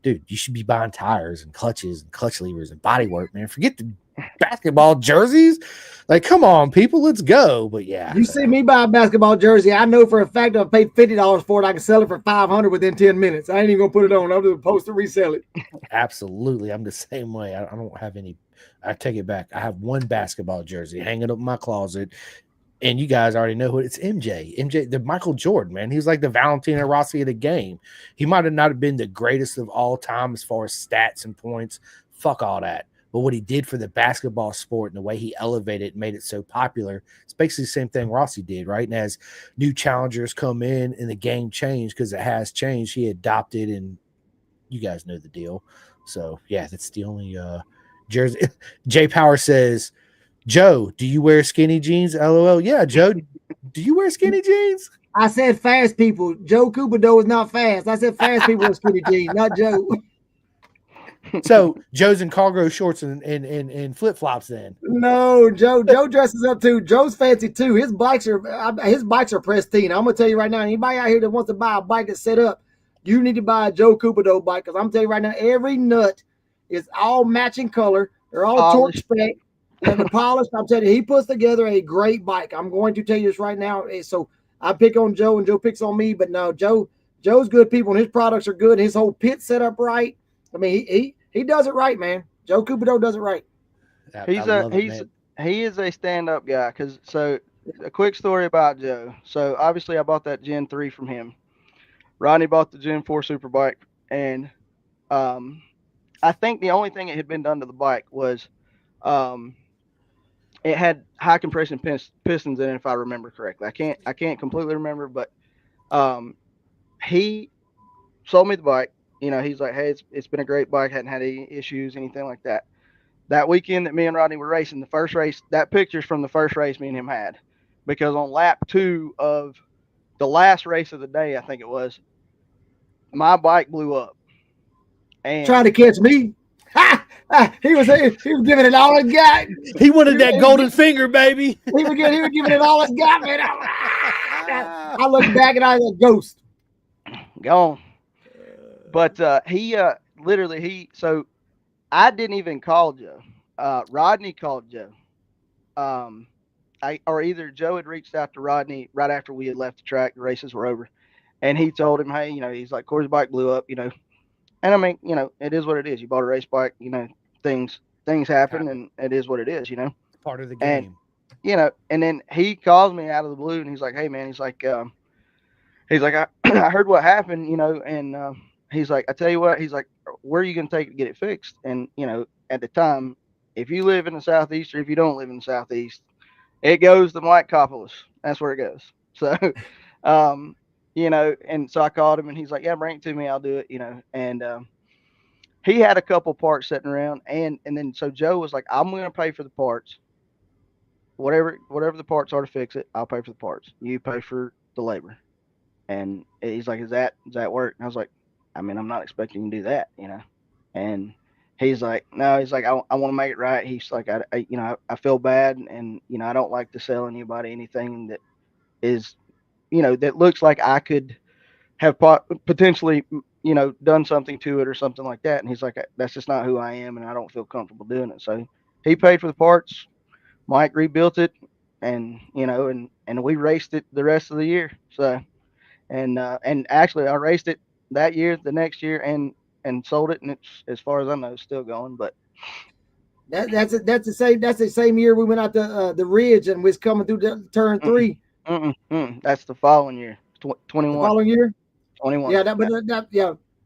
dude, you should be buying tires and clutches and clutch levers and body work, man. Forget the basketball jerseys. Like, come on, people, let's go. But yeah, you see me buy a basketball jersey, I know for a fact I've paid $50 for it. I can sell it for $500 within 10 minutes. I ain't even gonna put it on. I'm just supposed to resell it. Absolutely, I'm the same way. I don't have any. I take it back. I have one basketball jersey hanging up in my closet. And you guys already know who it's MJ, the Michael Jordan, man. He was like the Valentino Rossi of the game. He might have not been the greatest of all time as far as stats and points. Fuck all that. But what he did for the basketball sport and the way he elevated it and made it so popular, it's basically the same thing Rossi did, right? And as new challengers come in and the game changed, because it has changed, he adopted, and you guys know the deal. So, yeah, that's the only jersey. Jay Power says, Joe, do you wear skinny jeans? LOL. Yeah, Joe, do you wear skinny jeans? I said fast people. Joe Cupido is not fast. I said fast people with skinny jeans, not Joe. So Joe's in cargo shorts and flip flops. Then no, Joe dresses up too. Joe's fancy too. His bikes are pristine. I'm gonna tell you right now. Anybody out here that wants to buy a bike that's set up, you need to buy a Joe Cupido bike, because I'm telling you right now, every nut is all matching color. They're all torque spec. And the polished, I'm telling you, he puts together a great bike. I'm going to tell you this right now. So I pick on Joe and Joe picks on me, but no, Joe's good people and his products are good. His whole pit set up right. I mean, he does it right, man. Joe Cupido does it right. He is a stand-up guy. So a quick story about Joe. So obviously I bought that Gen 3 from him. Rodney bought the Gen 4 Superbike, and I think the only thing that had been done to the bike was it had high compression pistons in it, if I remember correctly. I can't completely remember, but he sold me the bike. You know, he's like, hey, it's been a great bike, hadn't had any issues, anything like that. That weekend that me and Rodney were racing, the first race, that picture's from the first race me and him had. Because on lap 2 of the last race of the day, I think it was, my bike blew up. And trying to catch me. Ha! He was giving it all he got. He wanted that golden finger, baby. He was giving it all he got, man. I looked back and I was a ghost. Gone. But so I didn't even call Joe. Rodney called Joe. Or either Joe had reached out to Rodney right after we had left the track, the races were over, and he told him, hey, he's like, Corey's bike blew up, and I mean, it is what it is. You bought a race bike, things happen, and it is what it is, Part of the game. And, and then he calls me out of the blue, and he's like, hey man, he's like, I heard what happened, and he's like, I tell you what, he's like, where are you going to take to get it fixed? And, at the time, if you live in the Southeast or if you don't live in the Southeast, it goes to Mike Coppolis. That's where it goes. So, and so I called him and he's like, yeah, bring it to me. I'll do it, and he had a couple parts sitting around. And then so Joe was like, I'm going to pay for the parts. Whatever the parts are to fix it, I'll pay for the parts. You pay for the labor. And he's like, does that work? And I was like, I mean, I'm not expecting you to do that, And he's like, no, he's like, I want to make it right. He's like, I feel bad, and I don't like to sell anybody anything that is, that looks like I could have potentially, done something to it or something like that. And he's like, that's just not who I am, and I don't feel comfortable doing it. So he paid for the parts. Mike rebuilt it, and and we raced it the rest of the year. So, and actually, I raced it that year, the next year, and sold it, and it's, as far as I know, still going. But that's the same year we went out to the Ridge and was coming through turn 3. That's the following year, 21. The following year, 21. Yeah,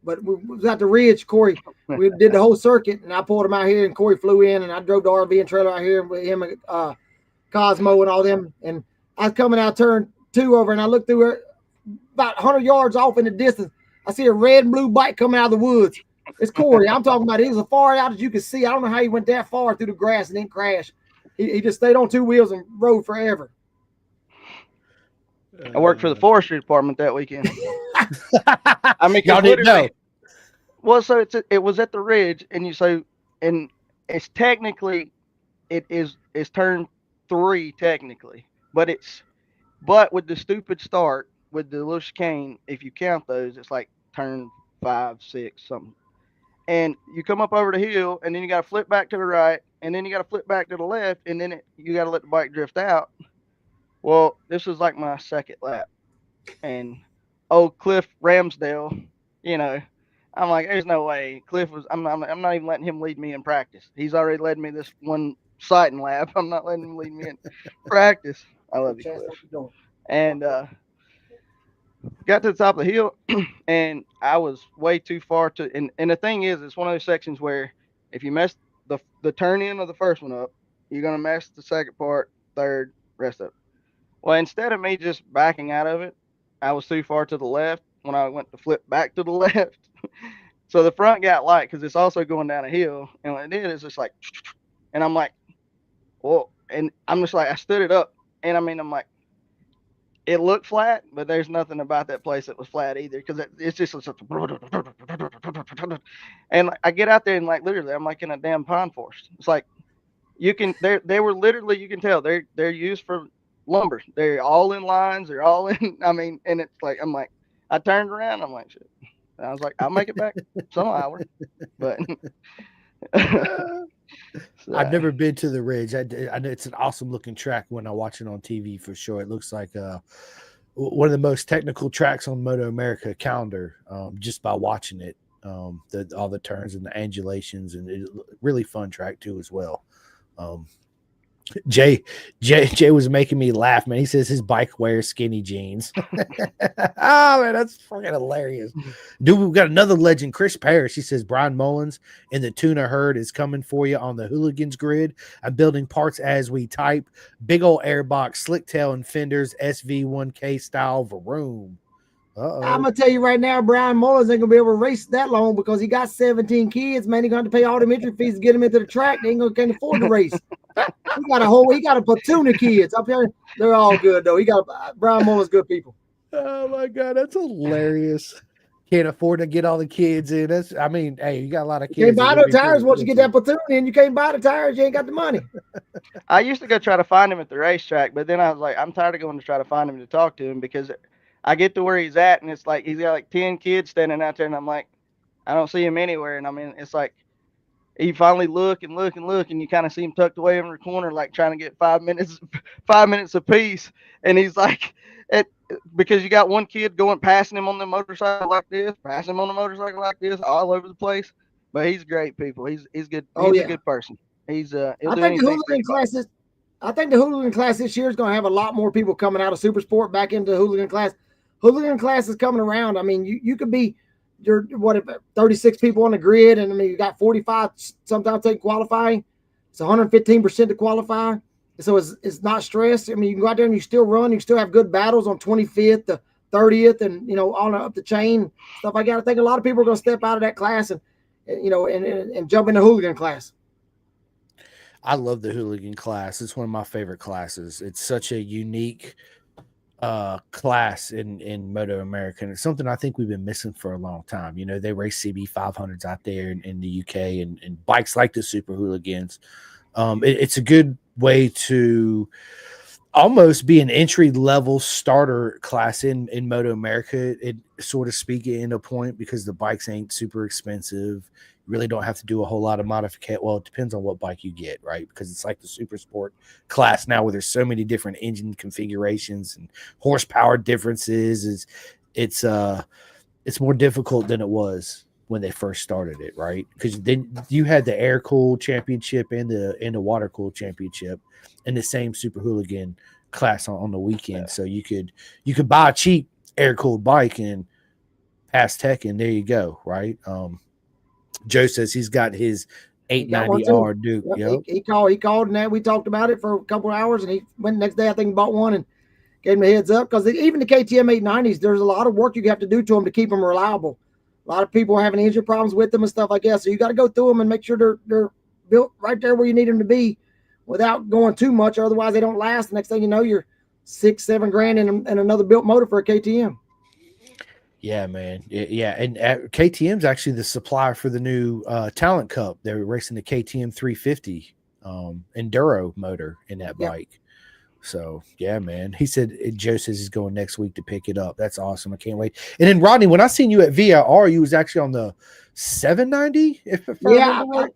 but we was at the Ridge, Corey. We did the whole circuit, and I pulled him out here, and Corey flew in, and I drove the RV and trailer out here with him and Cosmo and all them. And I was coming out turn 2 over, and I looked through her about 100 yards off in the distance. I see a red and blue bike coming out of the woods. It's Corey. I'm talking about it. He was as far out as you could see. I don't know how he went that far through the grass and then crashed. He just stayed on 2 wheels and rode forever. I worked for the forestry department that weekend. I mean, y'all didn't know. Well, so it was at the Ridge, and it's technically it's turn 3 technically, but with the stupid start with the little chicane, if you count those, it's like turn 5, 6, something. And you come up over the hill, and then you got to flip back to the right, and then you got to flip back to the left, and then you got to let the bike drift out. Well, this was like my second lap, and old Cliff Ramsdale, I'm like, there's no way. Cliff was. I'm not even letting him lead me in practice. He's already led me this one sighting lap. I'm not letting him lead me in practice. I love you, Cliff. And got to the top of the hill, and I was way too far to. And the thing is, it's one of those sections where if you mess the turn in of the first one up, you're gonna mess the second part, third, rest of it. Well, instead of me just backing out of it, I was too far to the left when I went to flip back to the left. So the front got light because it's also going down a hill. And what it did is just like, and I'm like, whoa. And I'm just like, I stood it up. And I mean, I'm like, it looked flat, but there's nothing about that place that was flat either. Because it's just, and I get out there and like, literally, I'm like in a damn pine forest. It's like, they were literally, you can tell they're used for lumber. They're all in lines. They're all in. I mean, and it's like, I'm like, I turned around. I'm like, shit. I was like, I'll make it back some hour. But so, I've never been to the Ridge. I know it's an awesome looking track when I watch it on TV for sure. It looks like one of the most technical tracks on Moto America calendar just by watching it. All the turns and the angulations, and really fun track too as well. Jay was making me laugh, man. He says his bike wears skinny jeans. Oh man, that's fucking hilarious. Dude, we've got another legend, Chris Parrish. He says Brian Mullins and the tuna herd is coming for you on the Hooligans grid. I'm building parts as we type. Big old airbox, slick tail and fenders, SV1K style Vroom. I'm gonna tell you right now, Brian Mullins ain't gonna be able to race that long because he got 17 kids. Man, he's gonna have to pay all the entry fees to get him into the track. They can't afford to race. He got a platoon of kids. I'm telling you, they're all good though. Brian Mullins, good people. Oh my god, that's hilarious. Can't afford to get all the kids in. I mean, hey, you got a lot of You can't kids. It's buy gonna no be pretty tires once you get expensive. that platoon in. You can't buy the tires. You ain't got the money. I used to go try to find him at the racetrack, but then I was like, I'm tired of going to try to find him to talk to him because I get to where he's at and it's like he's got like 10 kids standing out there and I'm like, I don't see him anywhere. And I mean, it's like you finally look and look and look and you kind of see him tucked away in the corner, like trying to get 5 minutes, 5 minutes apiece. And he's like, it, because you got one kid going passing him on the motorcycle like this, passing him on the motorcycle like this, all over the place. But he's great, people. He's good. Oh He's a yeah. good person. He'll I do think the anything for hooligan anybody. classes. I think the hooligan class this year is going to have a lot more people coming out of super sport back into the hooligan class. Hooligan class is coming around. I mean, you could be you're what 36 people on the grid, and I mean you got 45 sometimes take qualifying. It's 115% to qualify, so it's not stressed. I mean, you can go out there and you still run. You still have good battles on 25th, the 30th, and on up the chain stuff like that. I think a lot of people are going to step out of that class and jump into hooligan class. I love the hooligan class. It's one of my favorite classes. It's such a unique class in Moto America, and it's something I think we've been missing for a long time. They race CB 500s out there in the UK, and bikes like the Super Hooligans. It's a good way to almost be an entry level starter class in Moto America, it sort of speaking in a point, because the bikes ain't super expensive. You really don't have to do a whole lot of modification. Well, it depends on what bike you get, right? Because it's like the super sport class now, where there's so many different engine configurations and horsepower differences. It's more difficult than it was when they first started it, right? Because then you had the air cooled championship and the water cooled championship in the same Super Hooligan class on the weekend. So you could buy a cheap air cooled bike and pass tech, and there you go, right? Joe says he's got his He got one too. 890R Duke. Yep. Yep. He called, and we talked about it for a couple of hours, and he went the next day. I think he bought one and gave him a heads up, because even the KTM 890s, there's a lot of work you have to do to them to keep them reliable. A lot of people are having engine problems with them and stuff like that, so you got to go through them and make sure they're built right there where you need them to be, without going too much. Otherwise, they don't last. The next thing you know, you're $6-7 grand in another built motor for a KTM. Yeah, man. Yeah, and KTM's actually the supplier for the new Talent Cup. They're racing the KTM 350 enduro motor in that bike. So yeah, man. He said Joe says he's going next week to pick it up. That's awesome. I can't wait. And then Rodney, when I seen you at VIR, you was actually on the 790. If I remember right.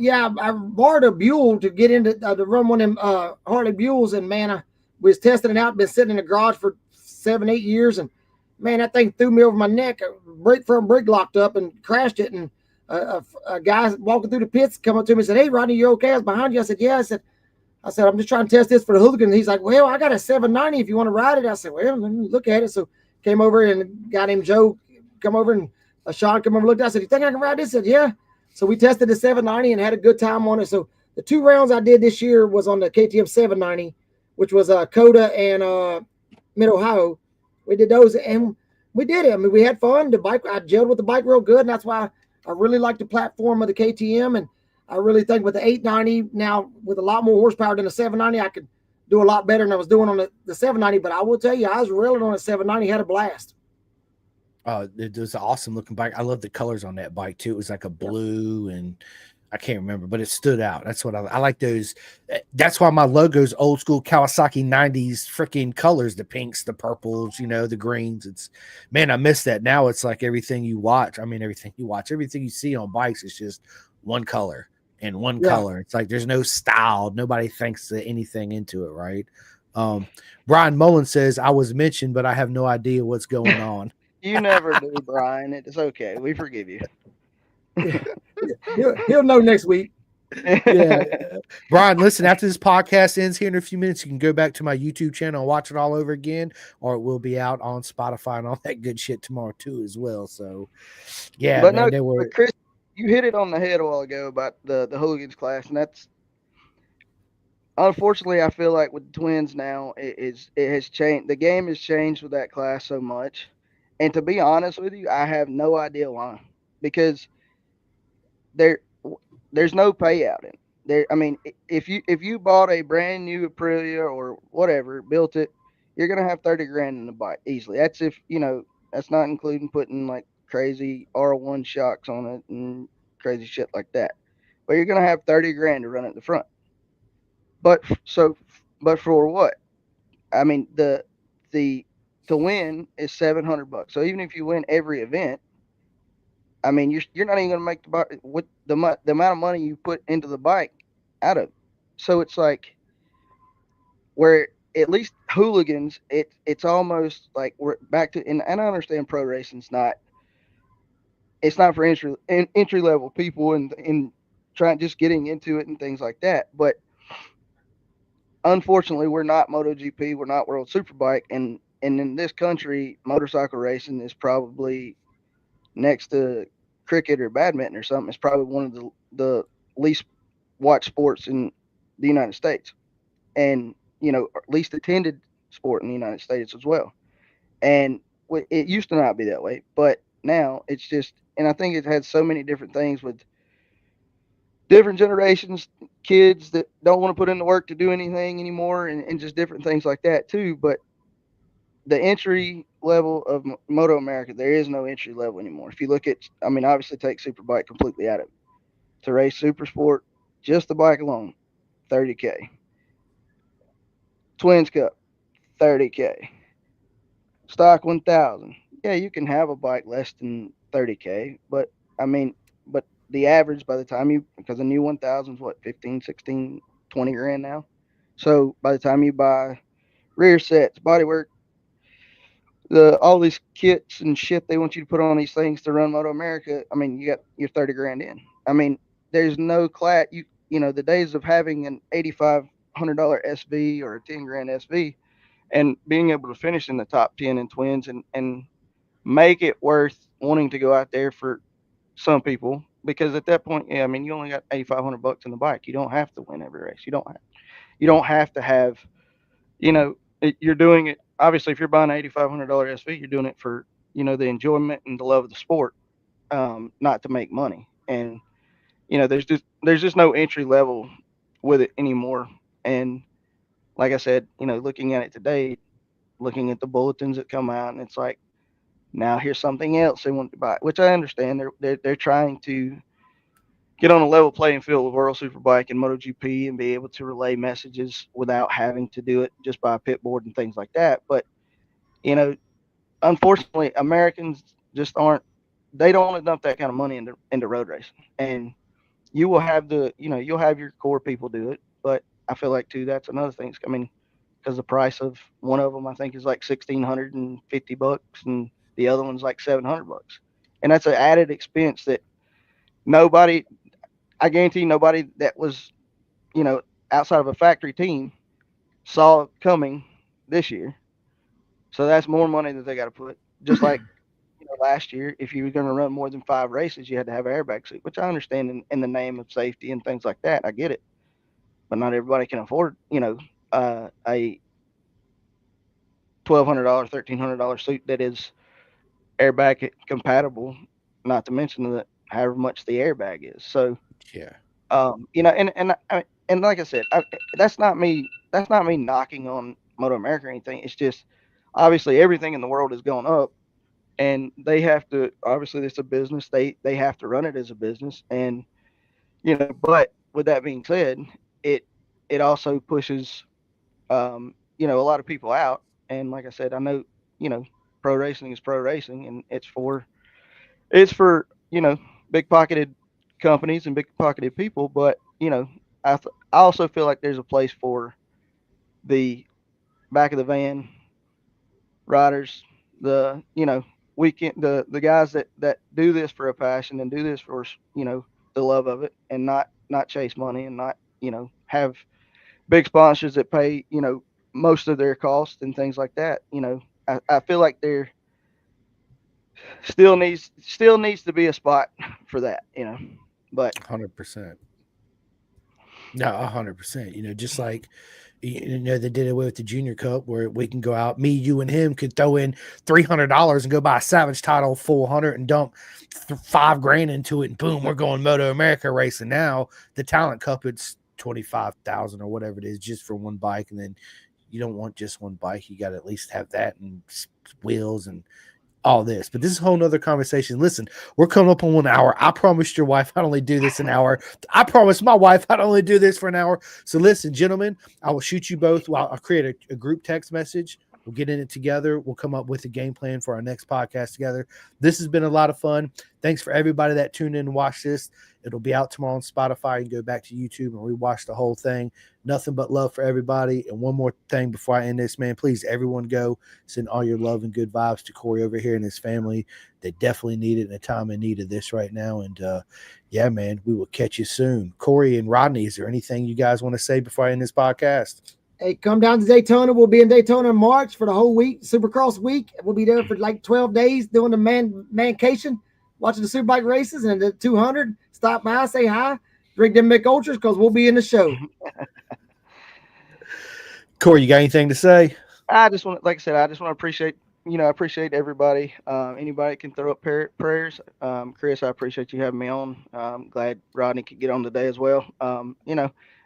I borrowed a Buell to get into to run one of them Harley Buells, and man, I was testing it out. Been sitting in the garage for 7-8 years, and man, that thing threw me over my neck. Front brake locked up and crashed it. And a guy walking through the pits come up to me and said, "Hey, Rodney, you okay?" I was behind you. I said, "Yeah." I said, "I'm just trying to test this for the hooligan." And he's like, "Well, I got a 790 if you want to ride it." I said, "Well, let me look at it." So came over, and a guy named Joe come over, and Sean come over and looked at it. I said, "You think I can ride this?" I said, "Yeah." So we tested the 790 and had a good time on it. So the 2 rounds I did this year was on the KTM 790, which was Coda and Mid-Ohio. We did those, and we did it. I mean, we had fun. The bike, I gelled with the bike real good, and that's why I really like the platform of the KTM. And I really think with the 890 now, with a lot more horsepower than the 790, I could do a lot better than I was doing on the 790. But I will tell you, I was reeling on the 790, had a blast. It was an awesome looking bike. I love the colors on that bike too. It was like a blue and I can't remember, but it stood out. That's what I like those. That's why my logo's old school Kawasaki 90s freaking colors, the pinks, the purples, the greens. Man, I miss that. Now it's like everything you watch. I mean, everything you see on bikes is just one color and one color. It's like there's no style. Nobody thinks anything into it, right? Brian Mullen says, "I was mentioned, but I have no idea what's going on." You never do, Brian. It's okay. We forgive you. He'll know next week. Yeah. Brian, listen, after this podcast ends here in a few minutes, you can go back to my YouTube channel and watch it all over again, or it will be out on Spotify and all that good shit tomorrow too as well. So yeah, but man, no, Chris, you hit it on the head a while ago about the hooligans class, and that's unfortunately, I feel like with the twins now, it has changed. The game has changed with that class so much, and to be honest with you, I have no idea why. Because there there's no payout in it. There. I mean, if you bought a brand new Aprilia or whatever, built it, you're gonna have 30 grand in the bike easily. That's if that's not including putting like crazy R1 shocks on it and crazy shit like that. But you're gonna have 30 grand to run at the front. But so, but for what? I mean, the to win is $700. So even if you win every event, I mean, you're not even gonna make the bike with the amount of money you put into the bike out of. So it's like where at least hooligans, it's almost like we're back to, and I understand pro racing's not, it's not for entry level people and trying just getting into it and things like that. But unfortunately, we're not MotoGP, we're not World Superbike, and in this country, motorcycle racing is probably next to cricket or badminton or something. It's probably one of the least watched sports in the United States, and least attended sport in the United States as well. And it used to not be that way, but now it's just, and I think it had so many different things with different generations, kids that don't want to put in the work to do anything anymore, and just different things like that too. But the entry level of Moto America, there is no entry level anymore. If you look at, I mean, obviously take Superbike completely out of it. To race Super Sport, just the bike alone, 30K. Twins Cup, 30K. Stock 1000. Yeah, you can have a bike less than 30K, but I mean, but the average by the time you, because a new 1000 is what, 15, 16, 20 grand now. So by the time you buy rear sets, bodywork, all these kits and shit they want you to put on these things to run Moto America, I mean, you got your 30 grand in. I mean, there's no class, the days of having an $8,500 SV or a 10 grand SV and being able to finish in the top 10 in twins and make it worth wanting to go out there for some people, because at that point, yeah, I mean, you only got $8,500 in the bike. You don't have to win every race. You don't have to have, you're doing it. Obviously, if you're buying an $8,500 SV, you're doing it for, the enjoyment and the love of the sport, not to make money. And, there's just no entry level with it anymore. And like I said, looking at it today, looking at the bulletins that come out, and it's like, now here's something else they want to buy, which I understand. They're trying to get on a level playing field with World Superbike and MotoGP and be able to relay messages without having to do it just by a pit board and things like that. But you know, unfortunately, Americans just aren't. They don't want to dump that kind of money into road racing. And you will have you'll have your core people do it. But I feel like too, that's another thing. I mean, because the price of one of them I think is like $1,650, and the other one's like $700, and that's an added expense that nobody, I guarantee nobody that was, you know, outside of a factory team saw coming this year. So that's more money that they got to put. Just like last year, if you were going to run more than 5 races, you had to have an airbag suit, which I understand in the name of safety and things like that. I get it, but not everybody can afford, a $1,200, $1,300 suit that is airbag compatible. Not to mention that however much the airbag is. So, Yeah. and like I said, that's not me. That's not me knocking on Moto America or anything. It's just obviously everything in the world has gone up, and they have to. Obviously, it's a business. They have to run it as a business, and But with that being said, it it also pushes a lot of people out. And like I said, I know pro racing is pro racing, and it's for big pocketed companies and big pocketed people. But I also feel like there's a place for the back of the van riders, the weekend, the guys that do this for a passion and do this for the love of it, and not chase money, and not have big sponsors that pay most of their costs and things like that. I feel like there still needs to be a spot for that. But 100%. No, 100%. Just like they did away with the Junior Cup, where we can go out, me, you, and him could throw in $300 and go buy a Savage title 400 and dump $5,000 into it, and boom, we're going Moto America racing. Now the Talent Cup, it's 25,000 or whatever it is just for one bike, and then you don't want just one bike. You got to at least have that and wheels and all this, but this is a whole nother conversation. Listen, we're coming up on 1 hour. I promised your wife I'd only do this an hour. I promised my wife I'd only do this for an hour. So listen, gentlemen, I will shoot you both. Well, I'll create a group text message. We'll get in it together. We'll come up with a game plan for our next podcast together. This has been a lot of fun. Thanks for everybody that tuned in and watched this. It'll be out tomorrow on Spotify. You can go back to YouTube and rewatch the whole thing. Nothing but love for everybody. And one more thing before I end this, man, please, everyone go send all your love and good vibes to Corey over here and his family. They definitely need it in a time in need of this right now. And yeah, man, we will catch you soon. Corey and Rodney, is there anything you guys want to say before I end this podcast? Hey, come down to Daytona. We'll be in Daytona in March for the whole week, Supercross week. We'll be there for like 12 days doing the mancation, watching the Superbike races and the 200. Stop by, say hi, drink them Mick Ultras because we'll be in the show. Corey, you got anything to say? I just want, like I said, I just want to appreciate, I appreciate everybody. Anybody can throw up prayers. Chris, I appreciate you having me on. Glad Rodney could get on today as well.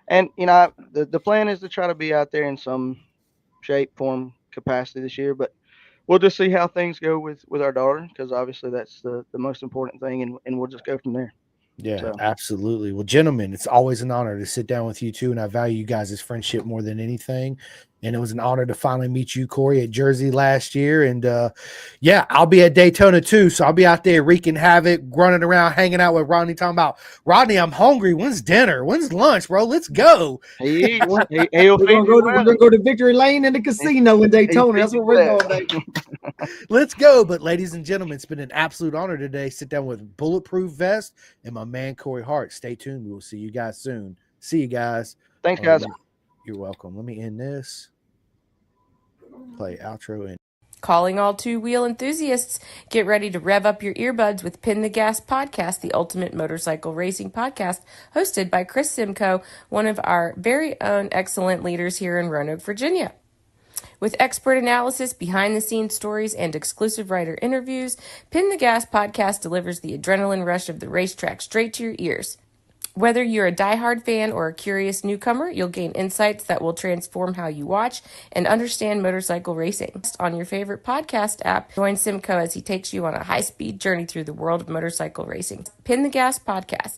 And the plan is to try to be out there in some shape, form, capacity this year, but we'll just see how things go with our daughter, because obviously that's the most important thing, and we'll just go from there. Yeah, So. Absolutely. Well, gentlemen, it's always an honor to sit down with you two, and I value you guys' friendship more than anything. And it was an honor to finally meet you, Corey, at Jersey last year. And yeah, I'll be at Daytona too. So I'll be out there wreaking havoc, running around, hanging out with Rodney, talking about, Rodney, I'm hungry. When's dinner? When's lunch, bro? Let's go. We're going to go to Victory Lane and the casino in Daytona. That's where we're going, baby. Let's go. But ladies and gentlemen, it's been an absolute honor today. Sit down with Bulletproof Vest and my man, Corey Hart. Stay tuned. We will see you guys soon. See you guys. Thanks, guys. You're welcome. Let me end this. Play outro and calling all two-wheel enthusiasts. Get ready to rev up your earbuds with Pin the Gas Podcast, the ultimate motorcycle racing podcast, hosted by Chris Simcoe, one of our very own excellent leaders here in Roanoke, Virginia. With expert analysis, behind-the-scenes stories, and exclusive writer interviews, Pin the Gas Podcast delivers the adrenaline rush of the racetrack straight to your ears. Whether you're a diehard fan or a curious newcomer, you'll gain insights that will transform how you watch and understand motorcycle racing. On your favorite podcast app, join Simcoe as he takes you on a high-speed journey through the world of motorcycle racing. Pin the Gas Podcast.